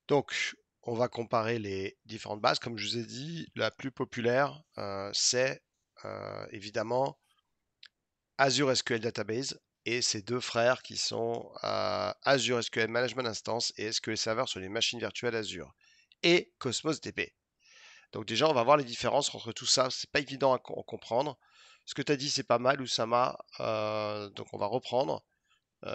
Donc, on va comparer les différentes bases. Comme je vous ai dit, la plus populaire, c'est évidemment Azure SQL Database et ses deux frères qui sont Azure SQL Management Instance et SQL Server sur les machines virtuelles Azure et Cosmos DB. Donc déjà, on va voir les différences entre tout ça. C'est pas évident à comprendre. Ce que tu as dit, c'est pas mal, Oussama. Donc on va reprendre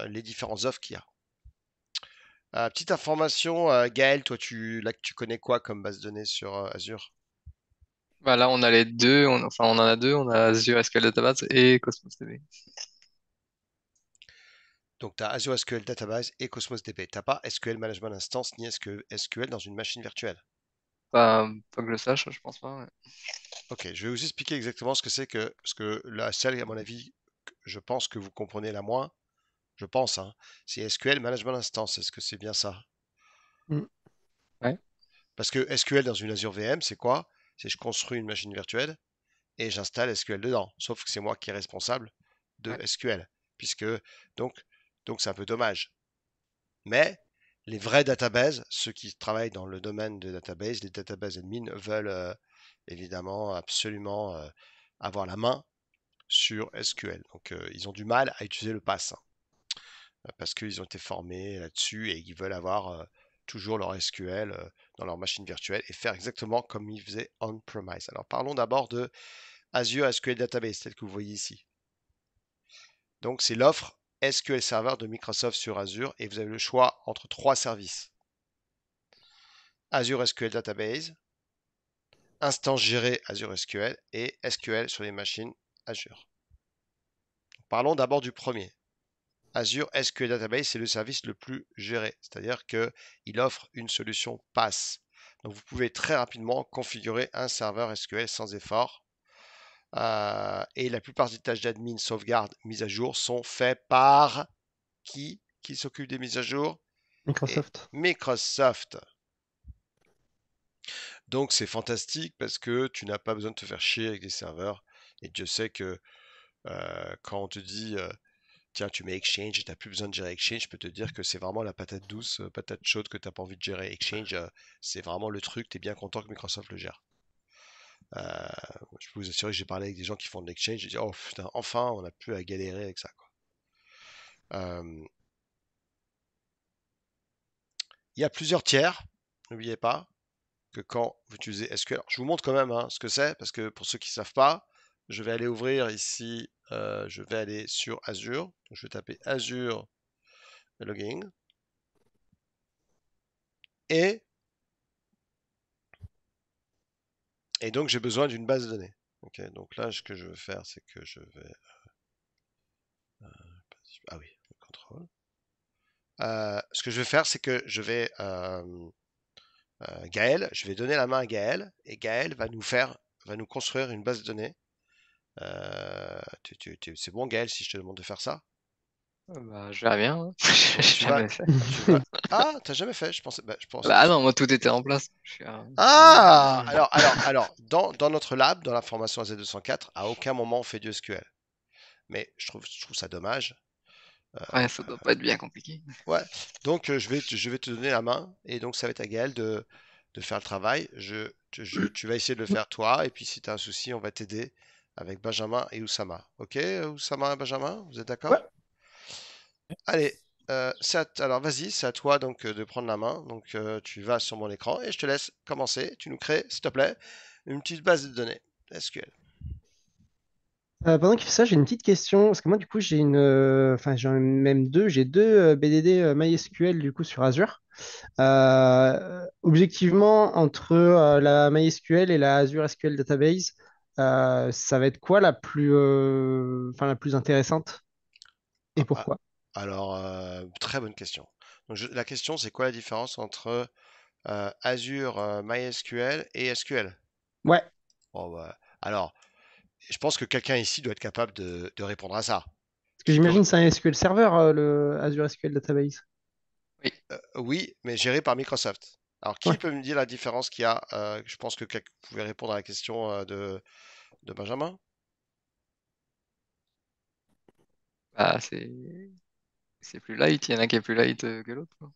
les différentes offres qu'il y a. Petite information, Gaël, toi, tu connais quoi comme base de données sur Azure? Bah là, on a les deux, enfin on en a deux, on a Azure SQL Database et Cosmos DB. Donc, tu as Azure SQL Database et Cosmos DB. Tu n'as pas SQL Management Instance ni SQL dans une machine virtuelle. Pas que je sache, je pense pas. Ouais. Ok, je vais vous expliquer exactement ce que c'est que, parce que la celle, à mon avis, je pense que vous comprenez la moins, je pense, hein, c'est SQL Management Instance. Est-ce que c'est bien ça? Mm. Ouais. Parce que SQL dans une Azure VM, c'est quoi? C'est je construis une machine virtuelle et j'installe SQL dedans. Sauf que c'est moi qui est responsable de Ouais. SQL. Puisque, donc, donc c'est un peu dommage. Mais les vrais databases, ceux qui travaillent dans le domaine des databases, les database admins veulent évidemment absolument avoir la main sur SQL. Donc ils ont du mal à utiliser le pass, hein, parce qu'ils ont été formés là-dessus et ils veulent avoir toujours leur SQL dans leur machine virtuelle et faire exactement comme ils faisaient on-premise. Alors parlons d'abord de Azure SQL Database, tel que vous voyez ici. Donc c'est l'offre SQL Server de Microsoft sur Azure et vous avez le choix entre trois services. Azure SQL Database, instance gérée Azure SQL et SQL sur les machines Azure. Parlons d'abord du premier. Azure SQL Database, c'est le service le plus géré, c'est-à-dire qu'il offre une solution PaaS. Donc vous pouvez très rapidement configurer un serveur SQL sans effort. Et la plupart des tâches d'admin, sauvegarde, mise à jour sont faites par qui s'occupe des mises à jour? Et Microsoft. Microsoft. Donc c'est fantastique parce que tu n'as pas besoin de te faire chier avec des serveurs. Et Dieu sait que quand on te dit tiens, tu mets Exchange et tu n'as plus besoin de gérer Exchange, je peux te dire que c'est vraiment la patate douce, patate chaude que tu n'as pas envie de gérer. Exchange, c'est vraiment le truc, tu es bien content que Microsoft le gère. Euh, je peux vous assurer que j'ai parlé avec des gens qui font de l'Exchange, j'ai dit oh putain, enfin on n'a plus à galérer avec ça, quoi. Euh, Il y a plusieurs tiers, n'oubliez pas que quand vous utilisez SQL, alors, je vous montre quand même hein, ce que c'est, parce que pour ceux qui ne savent pas, je vais aller ouvrir ici, je vais aller sur Azure, donc je vais taper Azure Logging, et, et donc j'ai besoin d'une base de données. Ok, donc là, ce que je veux faire, c'est que je vais... Ah oui, contrôle. Ce que je vais faire, c'est que je vais... Gaël, je vais donner la main à Gaël, et Gaël va nous construire une base de données. C'est bon, Gaël, si je te demande de faire ça? Bah, je verrai bien. Hein. Donc J'ai jamais fait. tu vas. Ah, t'as jamais fait? Je pensais que Bah non, moi tout était en place. Ah! Dans notre lab, dans la formation AZ204, à aucun moment on fait du SQL. Mais je trouve ça dommage. Euh, Ouais, ça doit pas être bien compliqué. ouais. Donc je vais te donner la main et donc ça va être à Gaël de faire le travail. Tu vas essayer de le faire toi et puis si tu as un souci, on va t'aider avec Benjamin et Oussama. Ok, Oussama et Benjamin, vous êtes Ouais. d'accord? Allez, alors vas-y, c'est à toi donc de prendre la main. Donc tu vas sur mon écran et je te laisse commencer. Tu nous crées, s'il te plaît, une petite base de données SQL. Pendant qu'il fait ça, j'ai une petite question, parce que moi, du coup, enfin, j'en ai même deux, j'ai deux BDD MySQL, du coup, sur Azure. Objectivement, entre la MySQL et la Azure SQL Database, ça va être quoi enfin, la plus intéressante et Ah, ah, pourquoi? alors, très bonne question. Donc, la question, c'est quoi la différence entre Azure MySQL et SQL? Ouais, Bon, bah, alors, je pense que quelqu'un ici doit être capable de répondre à ça. parce que Qui peut... j'imagine que c'est un SQL Server, le Azure SQL Database. Oui, oui, mais géré par Microsoft. Alors, qui Ouais. peut me dire la différence qu'il y a je pense que vous pouvez répondre à la question de Benjamin. Bah, c'est plus light, il y en a qui est plus light que l'autre. Quoi.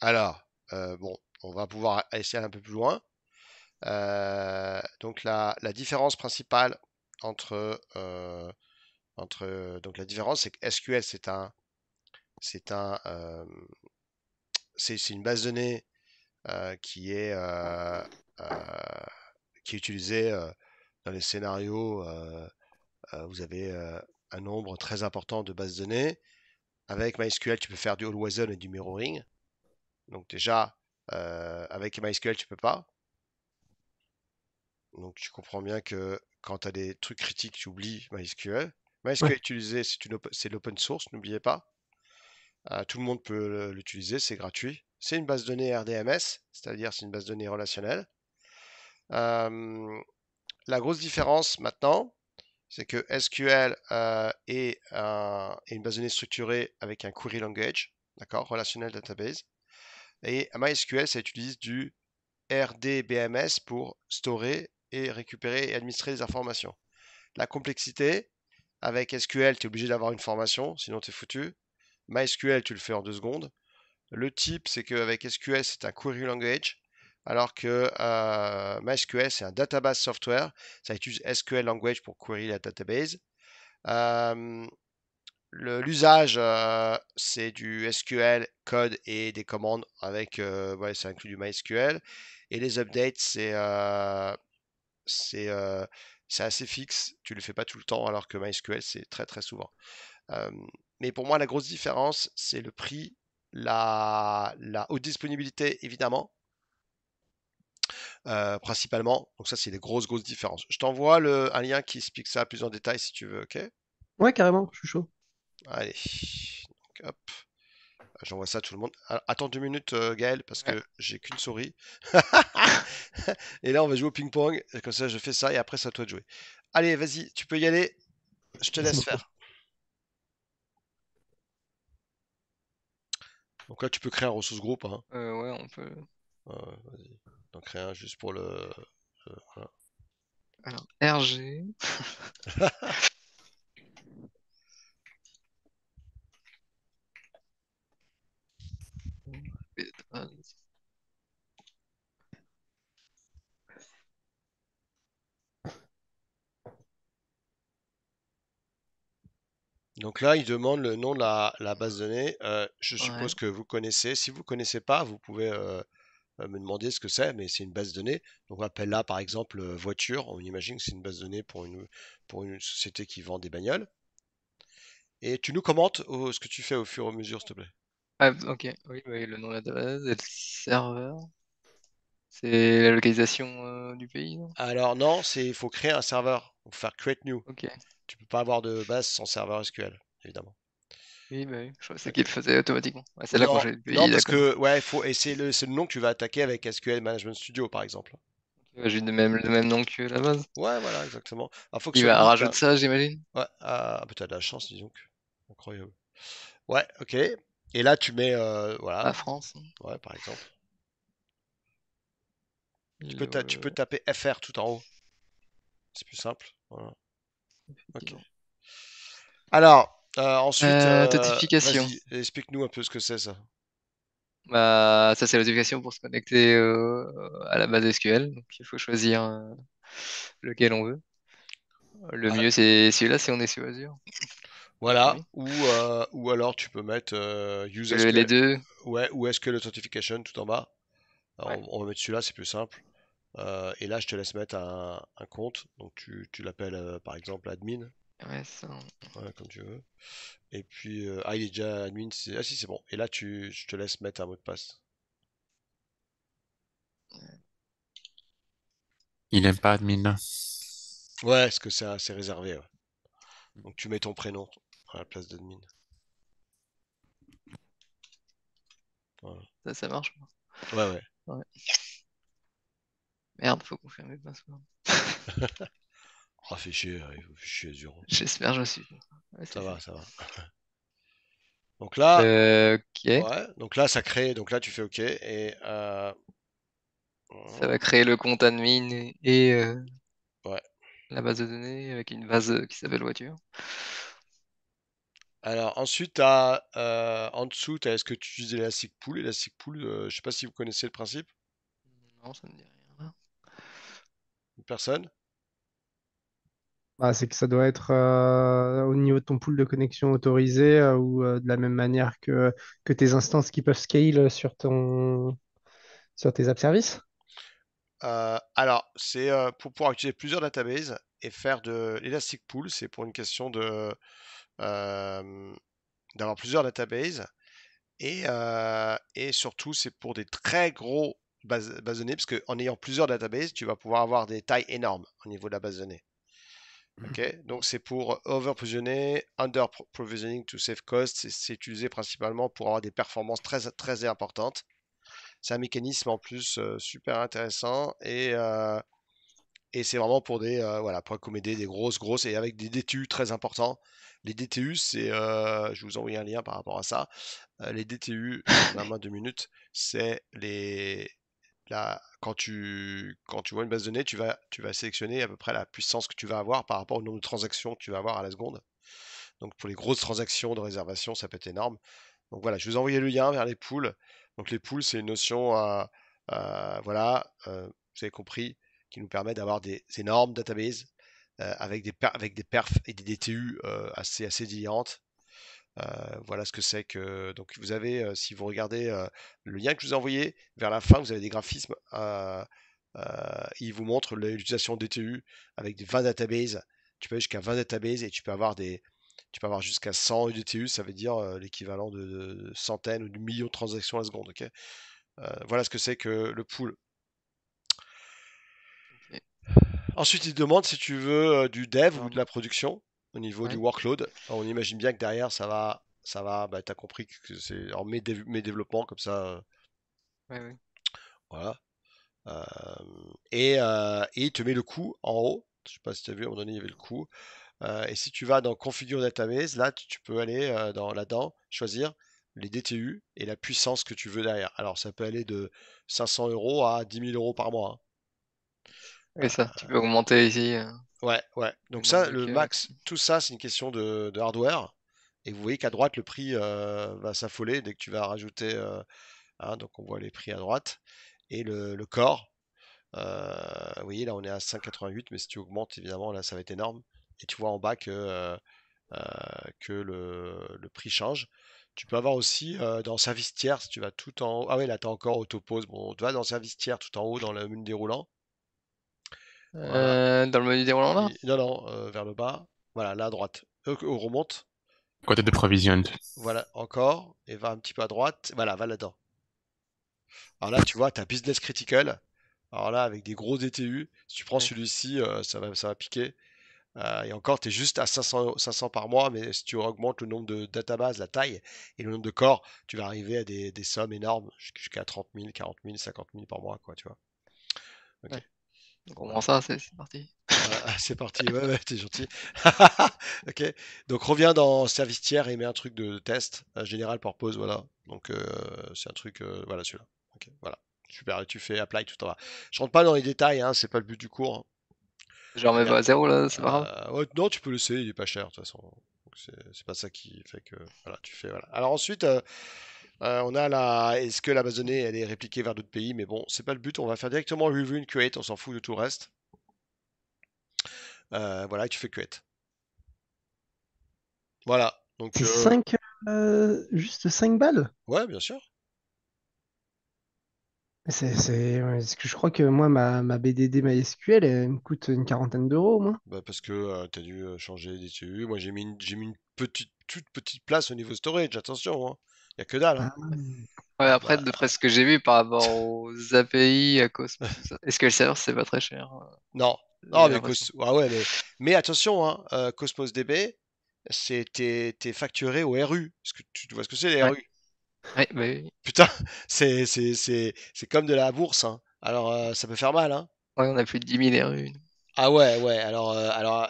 Alors, bon, on va pouvoir essayer un peu plus loin. Donc la différence principale entre, donc la différence, c'est que SQL, c'est un, c'est une base de données qui euh, qui est utilisée dans les scénarios. Vous avez un nombre très important de bases de données. Avec MySQL, tu peux faire du always on et du mirroring. Donc déjà, avec MySQL, tu peux pas. Donc tu comprends bien que quand tu as des trucs critiques, tu oublies MySQL. MySQL Ouais. utilisé, c'est l'open source, n'oubliez pas. Tout le monde peut l'utiliser, c'est gratuit. C'est une base de données RDMS, c'est-à-dire c'est une base de données relationnelle. Euh, la grosse différence maintenant, c'est que SQL est une base de données structurée avec un query language, d'accord, relational database. Et MySQL, ça utilise du RDBMS pour storer et récupérer et administrer les informations. La complexité, avec SQL, tu es obligé d'avoir une formation, sinon tu es foutu. MySQL, tu le fais en 2 secondes. Le type, c'est qu'avec SQL, c'est un query language, alors que MySQL, c'est un database software. Ça utilise SQL language pour query la database. Euh, L'usage, c'est du SQL code et des commandes avec, ouais, ça inclut du MySQL. Et les updates, c'est, euh, c'est assez fixe. Tu le fais pas tout le temps, alors que MySQL, c'est très très souvent. Euh, mais pour moi, la grosse différence, c'est le prix, la haute disponibilité, évidemment, principalement. Donc ça, c'est les grosses différences. Je t'envoie un lien qui explique ça plus en détail si tu veux, ok? Ouais, carrément, je suis chaud. Allez, donc, hop, j'envoie ça à tout le monde. Alors, attends 2 minutes, Gaël, parce Ouais. que j'ai qu'une souris. Et là, on va jouer au ping-pong. Et comme ça, je fais ça et après, c'est à toi de jouer. Allez, vas-y, tu peux y aller. Je te Merci laisse beaucoup. faire. Donc là, tu peux créer un ressource groupe, hein. Ouais, on peut. Vas-y. Donc, créer un juste pour voilà. Alors, RG. Donc là, il demande le nom de la base de données. Je Ouais. suppose que vous connaissez. Si vous ne connaissez pas, vous pouvez me demander ce que c'est, mais c'est une base de données. Donc on appelle là, par exemple, voiture. On imagine que c'est une base de données pour une société qui vend des bagnoles. Et tu nous commentes ce que tu fais au fur et à mesure, s'il te plaît. Ah, ok. Oui, oui, le nom de la base et le serveur. C'est la localisation du pays, non? Alors non, il faut créer un serveur. Il faut faire create new. Ok. Tu peux pas avoir de base sans serveur SQL, évidemment. Oui, bah oui. Je pensais Ouais. qu'il le faisait automatiquement. Ouais, c'est là quand Non, j'ai le non, pays, parce d'accord. que ouais, et c'est le nom que tu vas attaquer avec SQL Management Studio, par exemple. Ouais, j'ai le même nom que la base. Ouais, voilà, exactement. Il faut que ce Il soit va unique, hein. rajouter ça, j'imagine. Ouais, ah, bah, t'as de la chance, disons. Incroyable. Ouais, ok. Et là, tu mets, La voilà, France. ouais, par exemple. Tu peux Le... taper FR tout en haut. C'est plus simple. Voilà. Ok. Effectivement. Alors, ensuite, Notification. vas-y, explique-nous un peu ce que c'est ça. Bah, ça, c'est la notification pour se connecter à la base SQL. Donc, il faut choisir lequel on veut. Le Ah, mieux, c'est celui-là si on est sur Azure. Le voilà. premier. Ou alors tu peux mettre use Les SQL. deux. Ouais, ou SQL Authentication tout en bas. Ouais. On va mettre celui-là, c'est plus simple. Et là, je te laisse mettre un compte. Donc, tu l'appelles par exemple admin, Ouais, ça. ouais, comme tu veux. Et puis, ah, il est déjà admin. Ah, si, c'est bon. Et là, je te laisse mettre un mot de passe. Il aime pas admin. Ouais, parce que c'est réservé, ouais. Donc, tu mets ton prénom à la place d'admin. Voilà. Ça marche. Ouais, ouais. Ouais. Merde, faut confirmer le password. Ah, fais chier, fais chier, Azure. J'espère que je suis. Ouais, Ça c'est ça. va, ça va. Donc là, Ok. ouais. Donc là, ça crée. Donc là, tu fais OK. Ça va créer le compte admin et Ouais. la base de données avec une base qui s'appelle voiture. Alors ensuite, en dessous, est-ce que tu utilises Elastic Pool? Elastic Pool, je sais pas si vous connaissez le principe. Non, ça me dit rien. Personne? Bah, c'est que ça doit être au niveau de ton pool de connexion autorisé ou de la même manière que tes instances qui peuvent scale sur tes app services. Alors, c'est pour pouvoir utiliser plusieurs databases et faire de l'Elastic Pool, c'est pour une question euh, d'avoir plusieurs databases et surtout c'est pour des très gros bases de données parce qu'en ayant plusieurs databases, tu vas pouvoir avoir des tailles énormes au niveau de la base de données. Ok, donc c'est pour over-provisioner, under-provisioning to save costs, c'est utilisé principalement pour avoir des performances très importantes. C'est un mécanisme en plus super intéressant et c'est vraiment pour voilà, pour accommoder des grosses et avec des DTU très importants. Les DTU, je vous envoie un lien par rapport à ça. Les DTU, on a moins 2 minutes, c'est quand tu vois une base de données, tu vas sélectionner à peu près la puissance que tu vas avoir par rapport au nombre de transactions que tu vas avoir à la seconde. Donc pour les grosses transactions de réservation, ça peut être énorme. Donc voilà, je vous ai envoyé le lien vers les pools. Donc les pools, c'est une notion, voilà, vous avez compris, qui nous permet d'avoir des énormes databases avec des perfs et des DTU assez différentes. Voilà ce que c'est que. Donc vous avez, si vous regardez le lien que je vous ai envoyé, vers la fin, vous avez des graphismes. Il vous montre l'utilisation de DTU avec des 20 databases. Tu peux aller jusqu'à 20 databases et tu peux avoir jusqu'à 100 DTU, ça veut dire l'équivalent de centaines ou de millions de transactions à la seconde. Ok. Voilà ce que c'est que le pool. Ok. Ensuite, il demande si tu veux du dev ou de Alors, la production au niveau du ouais, workload. On imagine bien que derrière, bah, tu as compris que c'est en mes développements comme ça. ouais, ouais. Voilà. Et il te met le coût en haut. Je sais pas si tu as vu, à un moment donné, il y avait le coût. Et si tu vas dans Configure Database, là, tu peux aller là-dedans, choisir les DTU et la puissance que tu veux derrière. Alors, ça peut aller de 500 euros à 10 000 euros par mois, Et hein. ça, tu peux augmenter ici Ouais, ouais. le Donc nombre ça, de le cœurs et max, tout. tout ça, c'est une question de hardware. Et vous voyez qu'à droite, le prix va s'affoler dès que tu vas rajouter. Hein, donc on voit les prix à droite. Et le core, vous voyez, là, on est à 5,88, mais si tu augmentes, évidemment, là, ça va être énorme. Et tu vois en bas que le prix change. Tu peux avoir aussi dans service tiers, si tu vas tout en haut. Ah oui, là, tu as encore autopause. Bon, tu vas dans service tiers tout en haut dans le menu déroulant. Voilà. Dans le menu déroulant là? Non, non, vers le bas. Voilà, là à droite. On remonte. Côté de provisioned. Voilà, encore. Et va un petit peu à droite. Voilà, va là-dedans. Alors là, tu vois, tu as Business Critical. Alors là, avec des gros DTU. Si tu prends Ouais. celui-ci, ça va piquer. Et encore, tu es juste à 500 par mois. Mais si tu augmentes le nombre de databases, la taille et le nombre de corps, tu vas arriver à des sommes énormes. Jusqu'à 30 000, 40 000, 50 000 par mois, quoi, tu vois. Ok. Ouais. Donc on prend Voilà. ça, c'est parti. Voilà, c'est parti. Ouais, ouais, t'es gentil. Ok. Donc reviens dans service tiers et mets un truc de test. Général purpose, voilà. Donc c'est un truc, voilà celui-là. Ok, voilà. Super. Et tu fais apply tout en bas. Je rentre pas dans les détails, hein, c'est pas le but du cours, hein. Je remets Il y pas a- à zéro là, c'est pas grave. ouais, non, tu peux laisser, il est pas cher de toute façon. Donc, c'est pas ça qui fait que voilà, tu fais voilà. Alors ensuite, on a est-ce que la base de données elle est répliquée vers d'autres pays? Mais bon, c'est pas le but. On va faire directement review and create. On s'en fout de tout le reste. Voilà, et tu fais create. Voilà. Donc C'est 5, juste 5 balles. ouais, bien sûr. Ouais, parce que je crois que moi, ma BDD MySQL, elle me coûte une quarantaine d'euros au moins. Bah, parce que tu as dû changer d'ITU. Moi, j'ai mis une toute petite place au niveau storage. Attention, hein. Il y a que dalle, hein. Ah. Ouais, Ah après, bah, d'après ce que j'ai vu par rapport aux API, à Cosmos, tout ça. SQL Server, c'est pas très cher, non. j'ai Non, l'impression. ah ouais, mais attention, hein, Cosmos DB, t'es facturé au RU. Est-ce que tu vois ce que c'est les Ouais, RU? ouais, bah oui. Putain, c'est comme de la bourse, hein. Alors, ça peut faire mal, hein. Ouais, on a plus de 10 000 RU. Ah ouais, ouais. Alors,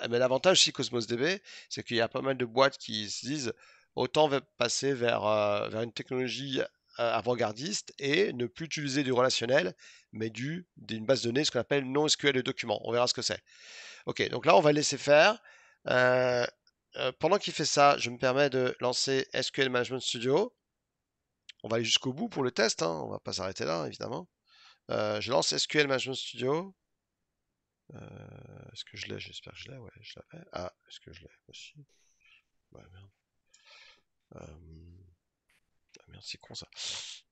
mais l'avantage aussi Cosmos DB, c'est qu'il y a pas mal de boîtes qui se disent autant passer vers une technologie avant-gardiste et ne plus utiliser du relationnel, mais d'une base de données, ce qu'on appelle NoSQL de documents. On verra ce que c'est. Ok, donc là, on va laisser faire. Euh, pendant qu'il fait ça, je me permets de lancer SQL Management Studio. On va aller jusqu'au bout pour le test, hein. On va pas s'arrêter là, évidemment. Je lance SQL Management Studio. Est-ce que je l'ai? J'espère que je l'ai. Ouais, je l'avais. Ah, est-ce que je l'ai aussi? Ouais, merde. Ah, merde, c'est con ça.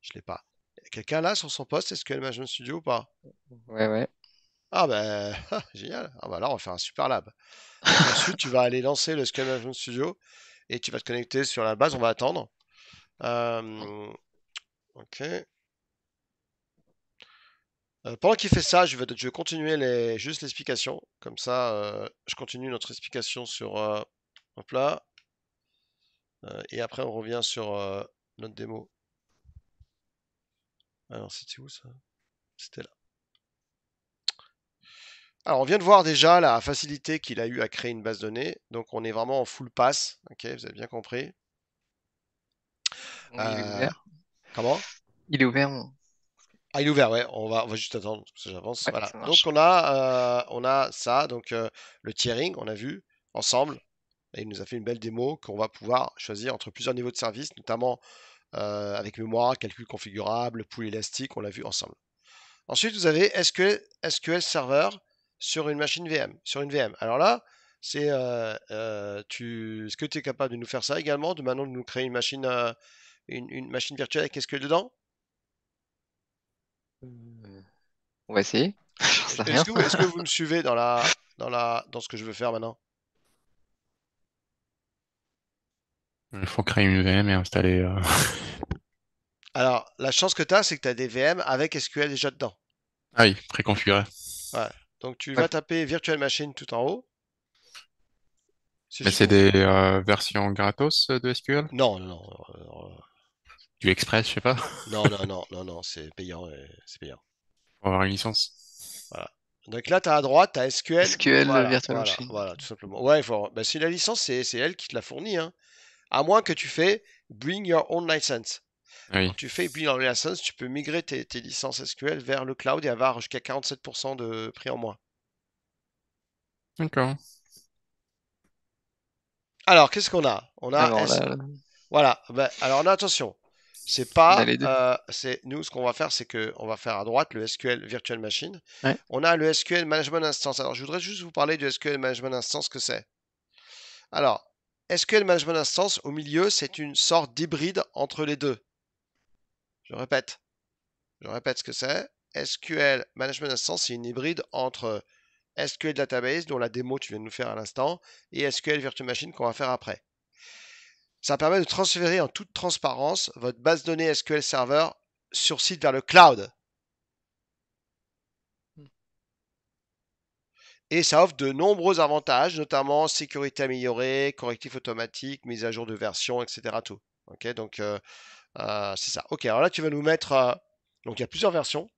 Je l'ai pas. Quelqu'un là sur son poste SQL Management Studio ou pas? Ouais, ouais. Ah ben, génial. Ah bah là, on va faire un super lab. Donc ensuite, tu vas aller lancer le SQL Management Studio et tu vas te connecter sur la base. On va attendre. Ok. Pendant qu'il fait ça, je vais continuer juste l'explication. Comme ça, je continue notre explication sur. Hop là. Et après, on revient sur notre démo. Alors, c'était où ça? C'était là. Alors, on vient de voir déjà la facilité qu'il a eu à créer une base de données. Donc, on est vraiment en full pass. Ok, vous avez bien compris. Oui, il est Euh, ouvert. comment? Il est ouvert, bon. Ah, il est ouvert, ouais. On va juste attendre parce que j'avance. Ouais, Voilà. ça Donc, marche. on a ça. Donc, le tiering, on a vu ensemble. Et il nous a fait une belle démo qu'on va pouvoir choisir entre plusieurs niveaux de service, notamment avec mémoire, calcul configurable, pool élastique, on l'a vu ensemble. Ensuite, vous avez SQL Server sur une machine VM, sur une VM. Alors là, est-ce que tu es capable de nous faire ça également, de maintenant de nous créer une machine virtuelle avec SQL dedans? Euh, On va essayer. J'en sais Est-ce rien. que vous, est-ce que vous me suivez dans ce que je veux faire maintenant? Il faut créer une VM et installer. Alors, la chance que tu as, c'est que tu as des VM avec SQL déjà dedans. Ah oui, préconfiguré. Ouais. Donc, tu Ouais. vas taper Virtual Machine tout en haut. C'est Mais juste c'est pour. des versions gratos de SQL? Non, non, non. Du Express, je sais pas. Non, non, non, non, non, c'est payant, c'est payant. Pour avoir une licence. Voilà. Donc là, tu as à droite, tu as SQL. SQL Voilà, Virtual voilà, Machine. voilà, tout simplement. Ouais, bah, si la licence, c'est elle qui te l'a fournie, hein. À moins que tu fais Bring Your Own License. Quand Oui, tu fais Bring Your Own License, tu peux migrer tes licences SQL vers le cloud et avoir jusqu'à 47% de prix en moins. d'accord. Alors, qu'est-ce qu'on a? On Ah a bon, S. là, Voilà. Ben, alors, on a attention. C'est on a pas. les deux. Nous, ce qu'on va faire, c'est que on va faire à droite le SQL Virtual Machine. Ouais. On a le SQL Management Instance. Alors, je voudrais juste vous parler du SQL Management Instance, que c'est. Alors, SQL Management Instance, au milieu, c'est une sorte d'hybride entre les deux. Je répète. Je répète ce que c'est. SQL Management Instance, c'est une hybride entre SQL Database, dont la démo tu viens de nous faire à l'instant, et SQL Virtual Machine qu'on va faire après. Ça permet de transférer en toute transparence votre base de données SQL Server sur site vers le cloud. Et ça offre de nombreux avantages, notamment sécurité améliorée, correctif automatique, mise à jour de version, etc. Tout. Ok, donc c'est ça. Ok, alors là tu vas nous mettre. Donc il y a plusieurs versions.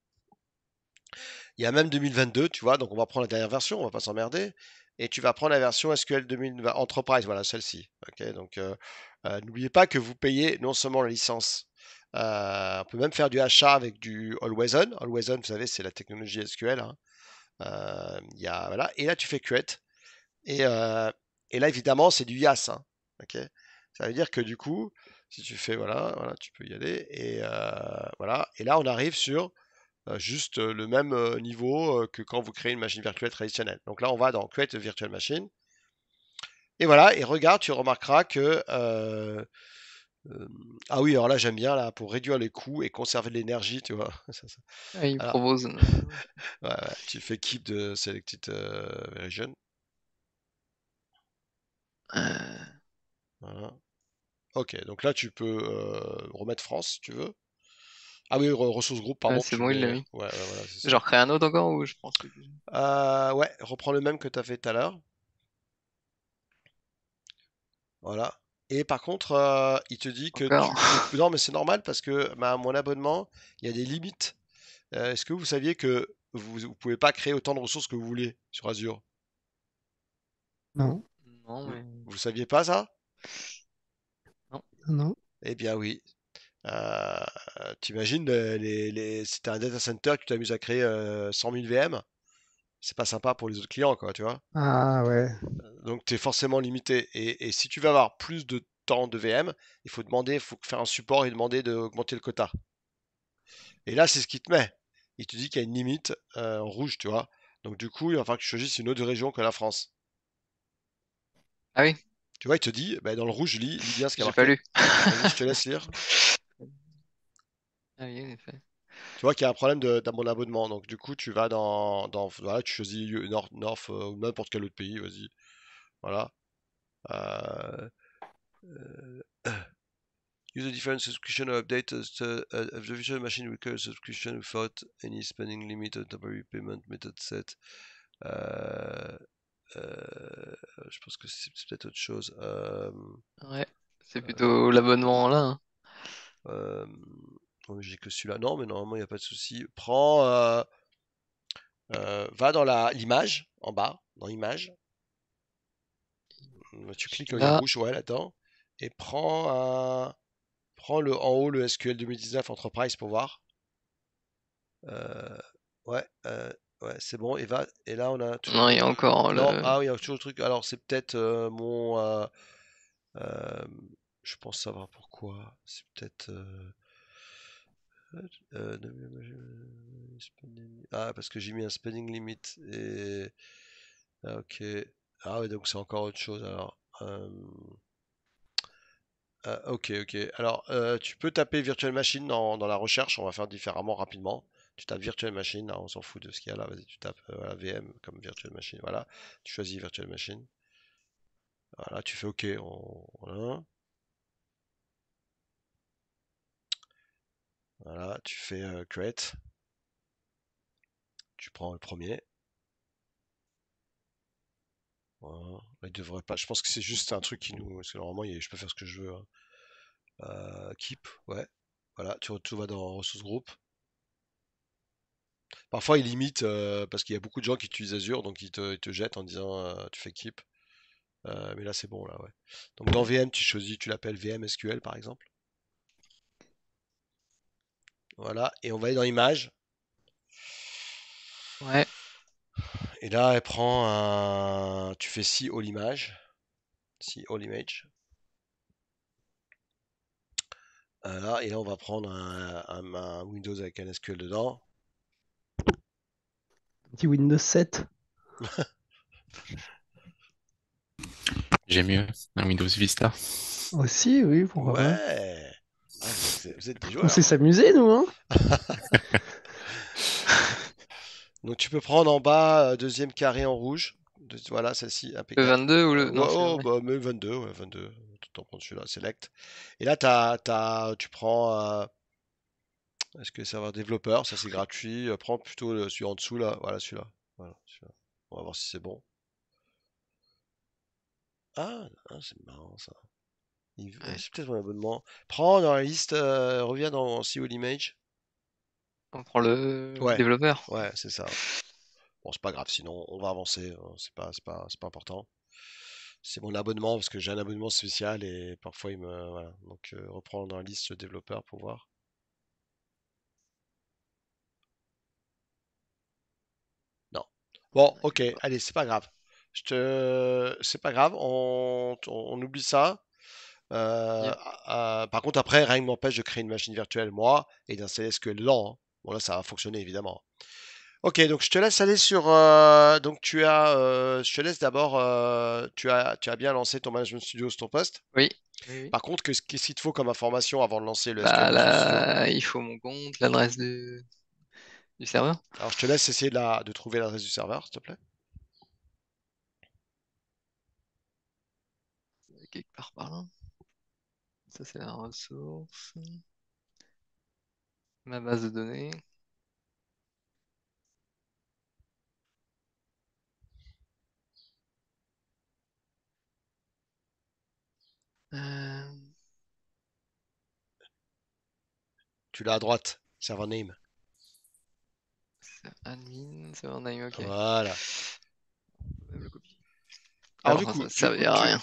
Il y a même 2022, tu vois. Donc on va prendre la dernière version, on va pas s'emmerder. Et tu vas prendre la version SQL 2020 Enterprise, voilà celle-ci. Ok, donc n'oubliez pas que vous payez non seulement la licence. On peut même faire du achat avec du Always On. Always On, vous savez, c'est la technologie SQL, hein. Voilà. Et là, tu fais create. Et, euh, et là, évidemment, c'est du YAS, hein. Ok. Ça veut dire que du coup, si tu fais, voilà, voilà, tu peux y aller. Et voilà. Et là, on arrive sur juste le même niveau que quand vous créez une machine virtuelle traditionnelle. Donc là, on va dans Create a Virtual Machine. Et voilà. Et regarde, tu remarqueras que ah oui, alors là, j'aime bien là pour réduire les coûts et conserver de l'énergie, tu vois. Ah, il Alors, propose. ouais, ouais, tu fais keep de selected region. Euh, Voilà. Ok, donc là tu peux remettre France si tu veux. Ah oui, ressources groupe, ah, pardon, c'est tu bon, il l'a mets. mis. Ouais, ouais, voilà, c'est ça. J'en crée un autre encore ou je prends celui que j'ai? Ouais, reprends le même que tu as fait tout à l'heure. Voilà. Et par contre, il te dit que Encore. tu peux. Non, mais c'est normal parce que bah, mon abonnement, il y a des limites. Est-ce que vous saviez que vous pouvez pas créer autant de ressources que vous voulez sur Azure? Non, Non, Vous, mais. vous saviez pas ça? Non. non. Eh bien oui. Euh, T'imagines si t'as un data center que tu t'amuses à créer 100 000 VM? c'est pas sympa pour les autres clients, quoi, tu vois. Ah ouais. Donc tu es forcément limité. Et si tu veux avoir plus de temps de VM, il faut faire un support et demander d'augmenter le quota. Et là, c'est ce qu'il te met. Il te dit qu'il y a une limite en rouge, tu vois. Donc du coup, il va falloir que tu choisisses une autre région que la France. Ah oui, Tu vois, il te dit, bah, dans le rouge, lis bien ce qui est j'ai pas marqué. lu. Vas-y, je te laisse lire. Ah oui, en effet. Tu vois qu'il y a un problème dans mon abonnement. Donc du coup, tu vas voilà, tu choisis North ou n'importe quel autre pays, vas-y. Voilà. Euh, euh, Use a different subscription or update of the virtual machine requires subscription without any spending limit or temporary payment method set. Euh, je pense que c'est peut-être autre chose. Ouais, c'est plutôt l'abonnement là, hein. Euh, oh, j'ai que celui-là. Non, mais normalement, il n'y a pas de souci. Va dans l'image, en bas, dans l'image. Tu Je suis cliques, il y a là. rouge, ouais, là-dedans. Et prends en haut le SQL 2019 Enterprise pour voir. Euh, ouais, ouais, c'est bon. Et là, on a toujours Non, il y a encore Non, le. ah oui, il y a toujours le truc. Alors, c'est peut-être euh, je pense savoir pourquoi. C'est peut-être. Euh, Ah, parce que j'ai mis un spending limit. Ah, ok. Ah, ouais, donc c'est encore autre chose alors. Ok, ok. Alors, tu peux taper Virtual Machine dans la recherche. On va faire différemment rapidement. Tu tapes Virtual Machine. Là, on s'en fout de ce qu'il y a là. Vas-y, tu tapes voilà, VM comme Virtual Machine. Voilà. Tu choisis Virtual Machine. Voilà, tu fais OK. Voilà. Voilà, tu fais Create. Tu prends le premier. Voilà. Il devrait pas. Je pense que c'est juste un truc qui nous. Parce que normalement, je peux faire ce que je veux, hein. Keep, ouais. Voilà, tu vas dans ressources groupe. Parfois, il limite parce qu'il y a beaucoup de gens qui utilisent Azure, donc ils te jettent en disant tu fais keep. Mais là, c'est bon, là, ouais. Donc dans VM, tu choisis, tu l'appelles VM SQL par exemple. Voilà, et on va aller dans Image. Ouais, Et là, elle prend un. Tu fais See All Image. See All Image. Là, et là, on va prendre un Windows avec un SQL dedans. Petit Windows 7 J'ai mieux. Un Windows Vista. aussi, oui, pourquoi pas. Ouais! Ah, vous êtes des On sait joueurs, hein. s'amuser, nous, hein? Donc tu peux prendre en bas, deuxième carré en rouge. Voilà, celle-ci, le impeccable. 22 ou le. Ouais, Non, celui-là, oh, ouais. bah, mais 22, ouais, 22. Tout en prendre celui-là, select. Et là, tu prends, est-ce que serveur développeur, ça c'est gratuit. Prends plutôt celui en dessous, là. Voilà, celui-là. Voilà, celui-là. On va voir si c'est bon. C'est marrant ça. Ouais. C'est peut-être mon abonnement. Prends dans la liste, reviens dans See All Image. On prend le Ouais, développeur. ouais, c'est ça. Bon, c'est pas grave, sinon on va avancer, c'est pas important. C'est mon abonnement parce que j'ai un abonnement spécial et parfois il me. Voilà. Donc reprendre dans la liste le développeur pour voir. Non. Bon, ok, allez, c'est pas grave. C'est pas grave, on oublie ça. Euh, Yep. Par contre, après, rien ne m'empêche de créer une machine virtuelle, moi, et d'installer SQL dedans, hein. Bon, là, ça va fonctionner, évidemment. Ok, donc je te laisse aller sur. Donc je te laisse d'abord. Tu as bien lancé ton Management Studio sur ton poste. Oui. Oui, oui. Par contre, qu'est-ce qu'il te faut comme information avant de lancer le SQL Bah Management Studio? là, il faut mon compte, l'adresse du serveur. Alors, je te laisse essayer de trouver l'adresse du serveur, s'il te plaît. Quelque part par là. Ça, c'est la ressource. Ma base de données. Euh, Tu l'as à droite, server name. admin, serveur name, ok. Voilà. Même le copie. Alors Alors, ça du coup, servira à rien.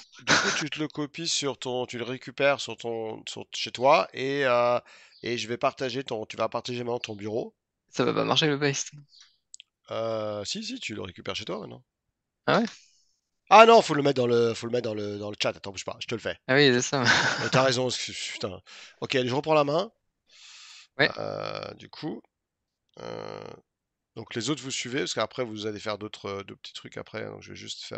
tu te le copies tu le récupères chez toi et je vais partager tu vas partager maintenant ton bureau. Ça va pas marcher le paste. Si, tu le récupères chez toi maintenant. Ah ouais? Ah non, faut le mettre dans le chat. Attends, bouge pas, je te le fais. Ah oui, c'est ça. T'as raison, putain. Ok, allez, je reprends la main. Ouais. Du coup, donc les autres vous suivez parce qu'après vous allez faire d'autres petits trucs après. Donc je vais juste je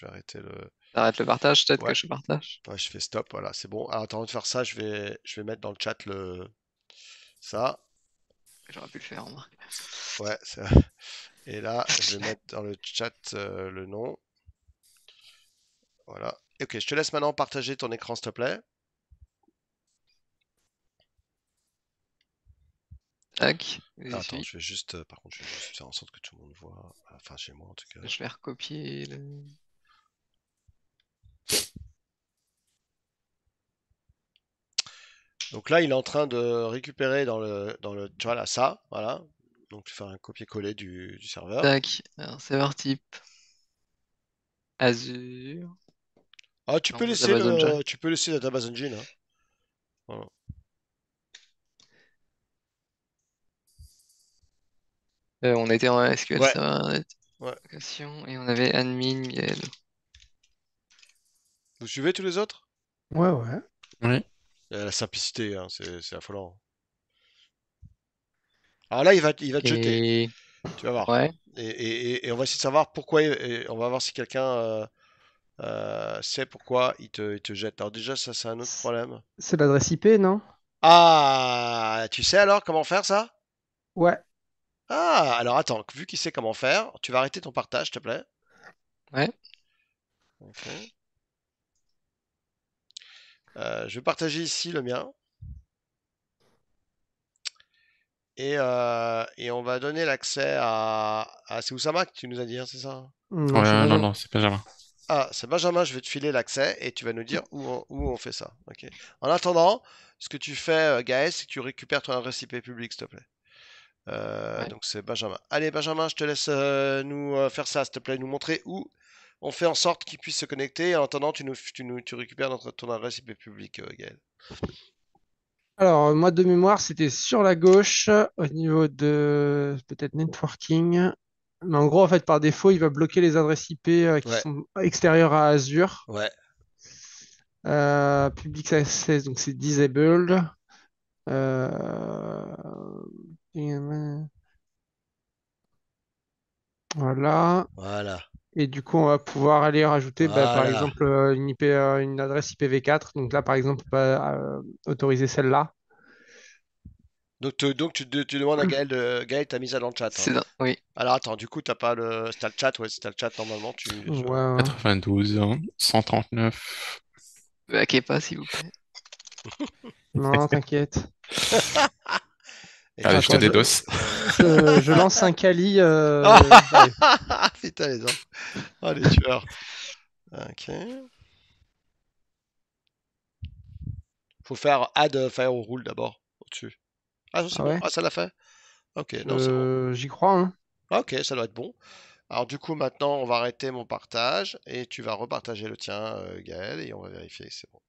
vais arrêter le. T'arrêtes le partage, peut-être Ouais. que je partage. Ouais, je fais stop. Voilà, c'est bon. Alors, attends, de faire ça, je vais mettre dans le chat ça. J'aurais pu le faire, remarque. Ouais. Et là, je vais mettre dans le chat le nom. Voilà. Ok, je te laisse maintenant partager ton écran, s'il te plaît. Tac, j'y Attends, suis. je vais juste, par contre, je vais juste faire en sorte que tout le monde voit. Enfin, chez moi en tout cas. Je vais recopier le. Donc là, il est en train de récupérer tu vois là, ça, voilà. Donc, je vais faire un copier-coller du serveur. Tac, alors c'est parti. Azure. Ah, Non, Database Engine. tu peux laisser Database Engine, hein. Voilà. On était en SQL Ouais, Server ouais. Application et on avait admin Miel. Vous suivez tous les autres? Ouais, ouais. Oui. La simplicité, hein, c'est affolant. Alors là, il va te jeter. Et Tu vas voir. ouais, Et on va essayer de savoir pourquoi. Et on va voir si quelqu'un sait pourquoi il te jette. Alors déjà, ça, c'est un autre problème. C'est l'adresse IP, non? Ah, tu sais alors comment faire ça? Ouais. Ah, alors attends, vu qu'il sait comment faire, tu vas arrêter ton partage, s'il te plaît. ouais. Ok. Je vais partager ici le mien. Et on va donner l'accès c'est Oussama que tu nous as dit, hein, c'est ça? Non, c'est Ouais, non, Benjamin. non, c'est Benjamin. Ah, c'est Benjamin, je vais te filer l'accès et tu vas nous dire où on fait ça. Ok. En attendant, ce que tu fais, Gaël, c'est que tu récupères ton adresse IP publique, s'il te plaît. Ouais. Donc c'est Benjamin. Allez, Benjamin, je te laisse nous faire ça, s'il te plaît, nous montrer où on fait en sorte qu'il puisse se connecter. En attendant, tu récupères ton adresse IP publique, Gaël. Alors, moi, de mémoire, c'était sur la gauche, au niveau de peut-être networking. Mais en gros, en fait, par défaut, il va bloquer les adresses IP qui Ouais, sont extérieures à Azure. ouais, Public access, donc c'est disabled. Euh, Voilà. voilà, Et du coup, on va pouvoir aller rajouter, bah, par voilà. exemple, une IP, une adresse IPv4. Donc là, par exemple, on va autoriser celle-là. Donc tu demandes à Gaël Gaël t'a mis ça dans le chat, hein. Oui. Alors attends, du coup, t'as pas le. Si t'as le chat, ouais, si t'as le chat, normalement, Ouais, ouais. 92, 139. Ne hackez pas, s'il vous plaît. Non, t'inquiète. Et Allez, je te Attends, DDoS. je lance un Kali. Ah Allez. putain, les gens. Oh, les tueurs. Ok. Faut faire add firewall d'abord, au-dessus. Ah, c'est Ah bon. ouais? Ah, ça l'a fait. Ok, non, c'est bon. J'y crois, hein. Ah, ok, ça doit être bon. Alors, du coup, maintenant, on va arrêter mon partage et tu vas repartager le tien, Gaël, et on va vérifier que c'est bon.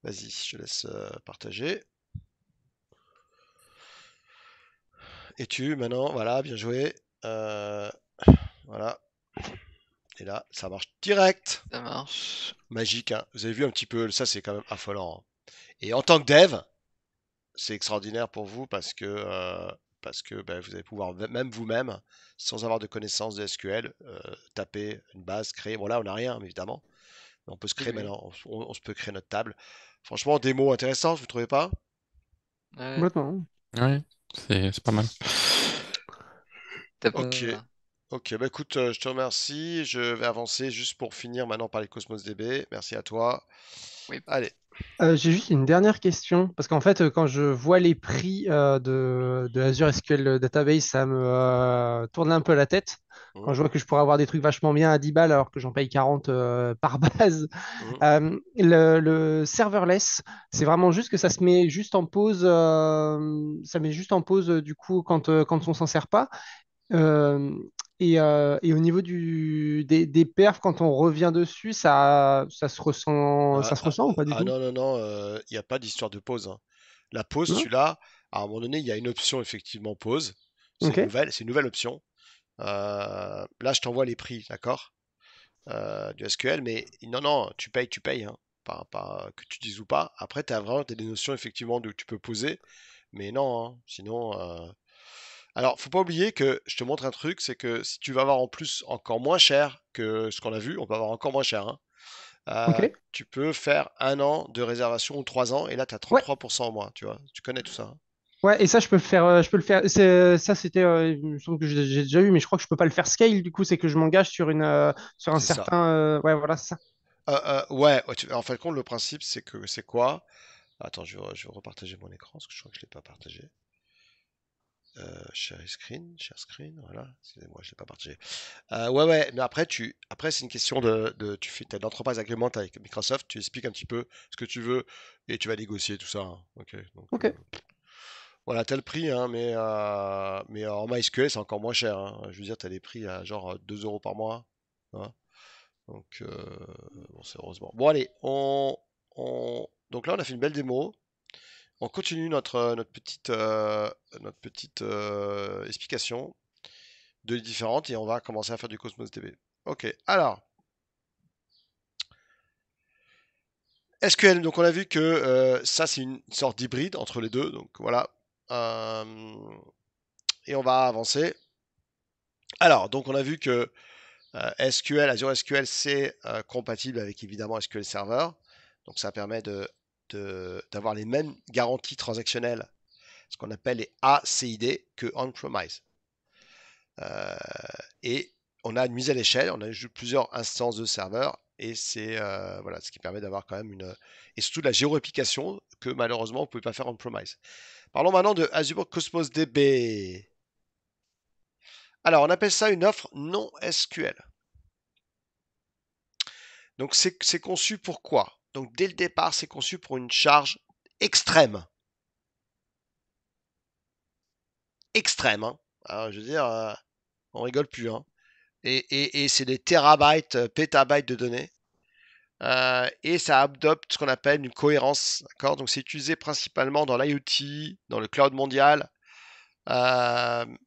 Vas-y, je te laisse partager. Et maintenant, voilà, bien joué. Voilà. Et là, ça marche direct. Ça marche. Magique, hein. Vous avez vu un petit peu, ça c'est quand même affolant, hein. Et en tant que dev, c'est extraordinaire pour vous parce que ben, vous allez pouvoir même vous-même, sans avoir de connaissances de SQL, taper une base, créer. Bon là, on n'a rien, évidemment. Mais on peut se créer Oui. maintenant. On se peut créer notre table. Franchement, démo intéressante, vous trouvez pas? Ouais. Complètement. Ouais, c'est pas mal. T'as Ok. pas. Ok, bah écoute, je te remercie. Je vais avancer juste pour finir maintenant par les Cosmos DB. Merci à toi. Oui. Allez. J'ai juste une dernière question, parce qu'en fait, quand je vois les prix de Azure SQL Database, ça me tourne un peu la tête. Quand Hum, je vois que je pourrais avoir des trucs vachement bien à 10 balles alors que j'en paye 40 par base. hum. Le serverless, c'est vraiment juste que ça se met juste en pause, ça met juste en pause du coup quand on s'en sert pas. Euh, et au niveau des perfs, quand on revient dessus, Ah, ça se ressent ou pas du tout? non, non, non, il n'y a pas d'histoire de pause, hein. La pause, Non? tu l'as. À un moment donné, il y a une option effectivement pause. C'est Ok. c'est une nouvelle option. Là, je t'envoie les prix, d'accord? Du SQL, mais non, non, tu payes, hein, que tu dises ou pas. Après, tu as vraiment des notions effectivement de tu peux poser, mais non, hein, sinon. Alors, faut pas oublier que je te montre un truc, c'est que si tu vas avoir en plus encore moins cher que ce qu'on a vu, on peut avoir encore moins cher, hein. Ok. Tu peux faire 1 an de réservation ou 3 ans, et là, tu as Ouais. 33% en moins, tu vois. Tu connais tout ça, hein. Ouais, et ça, je peux le faire. Je peux le faire. Ça, c'était. Il me semble que j'ai déjà eu, mais je crois que je peux pas le faire scale. Du coup, c'est que je m'engage sur sur un C'est ça. certain. Ouais, voilà, c'est ça. Ouais, ouais, en fin de compte, le principe, c'est que c'est quoi? Attends, je vais repartager mon écran, parce que je crois que je l'ai pas partagé. Share screen, voilà. Excusez-moi, je l'ai pas partagé. Ouais, ouais, mais après, c'est une question tu fais ta entreprise agrémente avec Microsoft, tu expliques un petit peu ce que tu veux et tu vas négocier tout ça, hein. Ok, donc Ok. voilà, t'as le prix, hein, mais en MySQL, c'est encore moins cher, hein. Je veux dire, t'as des prix à genre 2 euros par mois, hein. Donc, bon, c'est heureusement. Bon, allez, donc là, on a fait une belle démo. On continue notre petite explication de différentes et on va commencer à faire du Cosmos DB. Ok, alors, SQL, donc on a vu que ça c'est une sorte d'hybride entre les deux, donc voilà. Et on va avancer. Alors, donc on a vu que SQL, Azure SQL, c'est compatible avec évidemment SQL Server. Donc ça permet d'avoir les mêmes garanties transactionnelles, ce qu'on appelle les ACID, que on-premise. Et on a une mise à l'échelle, on a plusieurs instances de serveurs, et c'est voilà, ce qui permet d'avoir quand même et surtout de la géoréplication que malheureusement on ne pouvait pas faire on-premise. Parlons maintenant de Azure Cosmos DB. Alors, on appelle ça une offre non SQL. Donc, c'est conçu pour quoi? Donc, dès le départ, c'est conçu pour une charge extrême. Extrême, hein. Alors, je veux dire, on rigole plus, hein. Et c'est des terabytes, pétabytes de données. Et ça adopte ce qu'on appelle une cohérence. D'accord? Donc, c'est utilisé principalement dans l'IoT, dans le cloud mondial,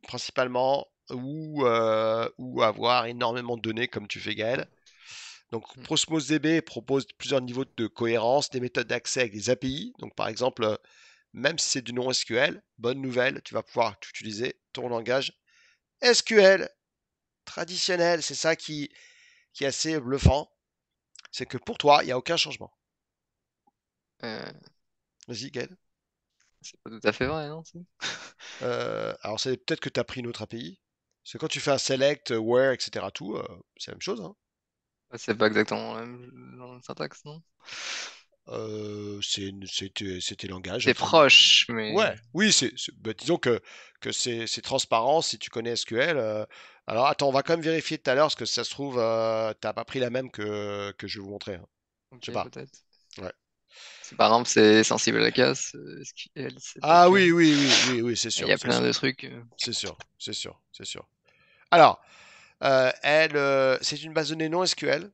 principalement, ou avoir énormément de données comme tu fais, Gaël. Donc, Cosmos DB propose plusieurs niveaux de cohérence, des méthodes d'accès avec des API. Donc, par exemple, même si c'est du non-SQL, bonne nouvelle, tu vas pouvoir utiliser ton langage SQL traditionnel. C'est ça qui est assez bluffant. C'est que pour toi, il n'y a aucun changement. Euh, Vas-y, Gaël. c'est pas tout à fait vrai, non? Alors, c'est peut-être que tu as pris une autre API. Parce que quand tu fais un select, where, etc., tout, c'est la même chose, hein. C'est pas exactement la même syntaxe, non? C'était langage, C'est absolument. proche, mais Ouais, oui, bah, disons que c'est transparent si tu connais SQL. Alors, attends, on va quand même vérifier tout à l'heure, parce que ça se trouve, t'as pas pris la même que je vais vous montrer, hein. Je sais ok, pas. peut-être. Ouais. Si par exemple c'est sensible à la casse, SQL, c'est pas le Ah cas. oui, oui, oui, oui, oui, c'est Il sûr, y a c'est plein sûr, de trucs. c'est sûr, c'est sûr, c'est sûr. Alors, c'est une base de données non SQL.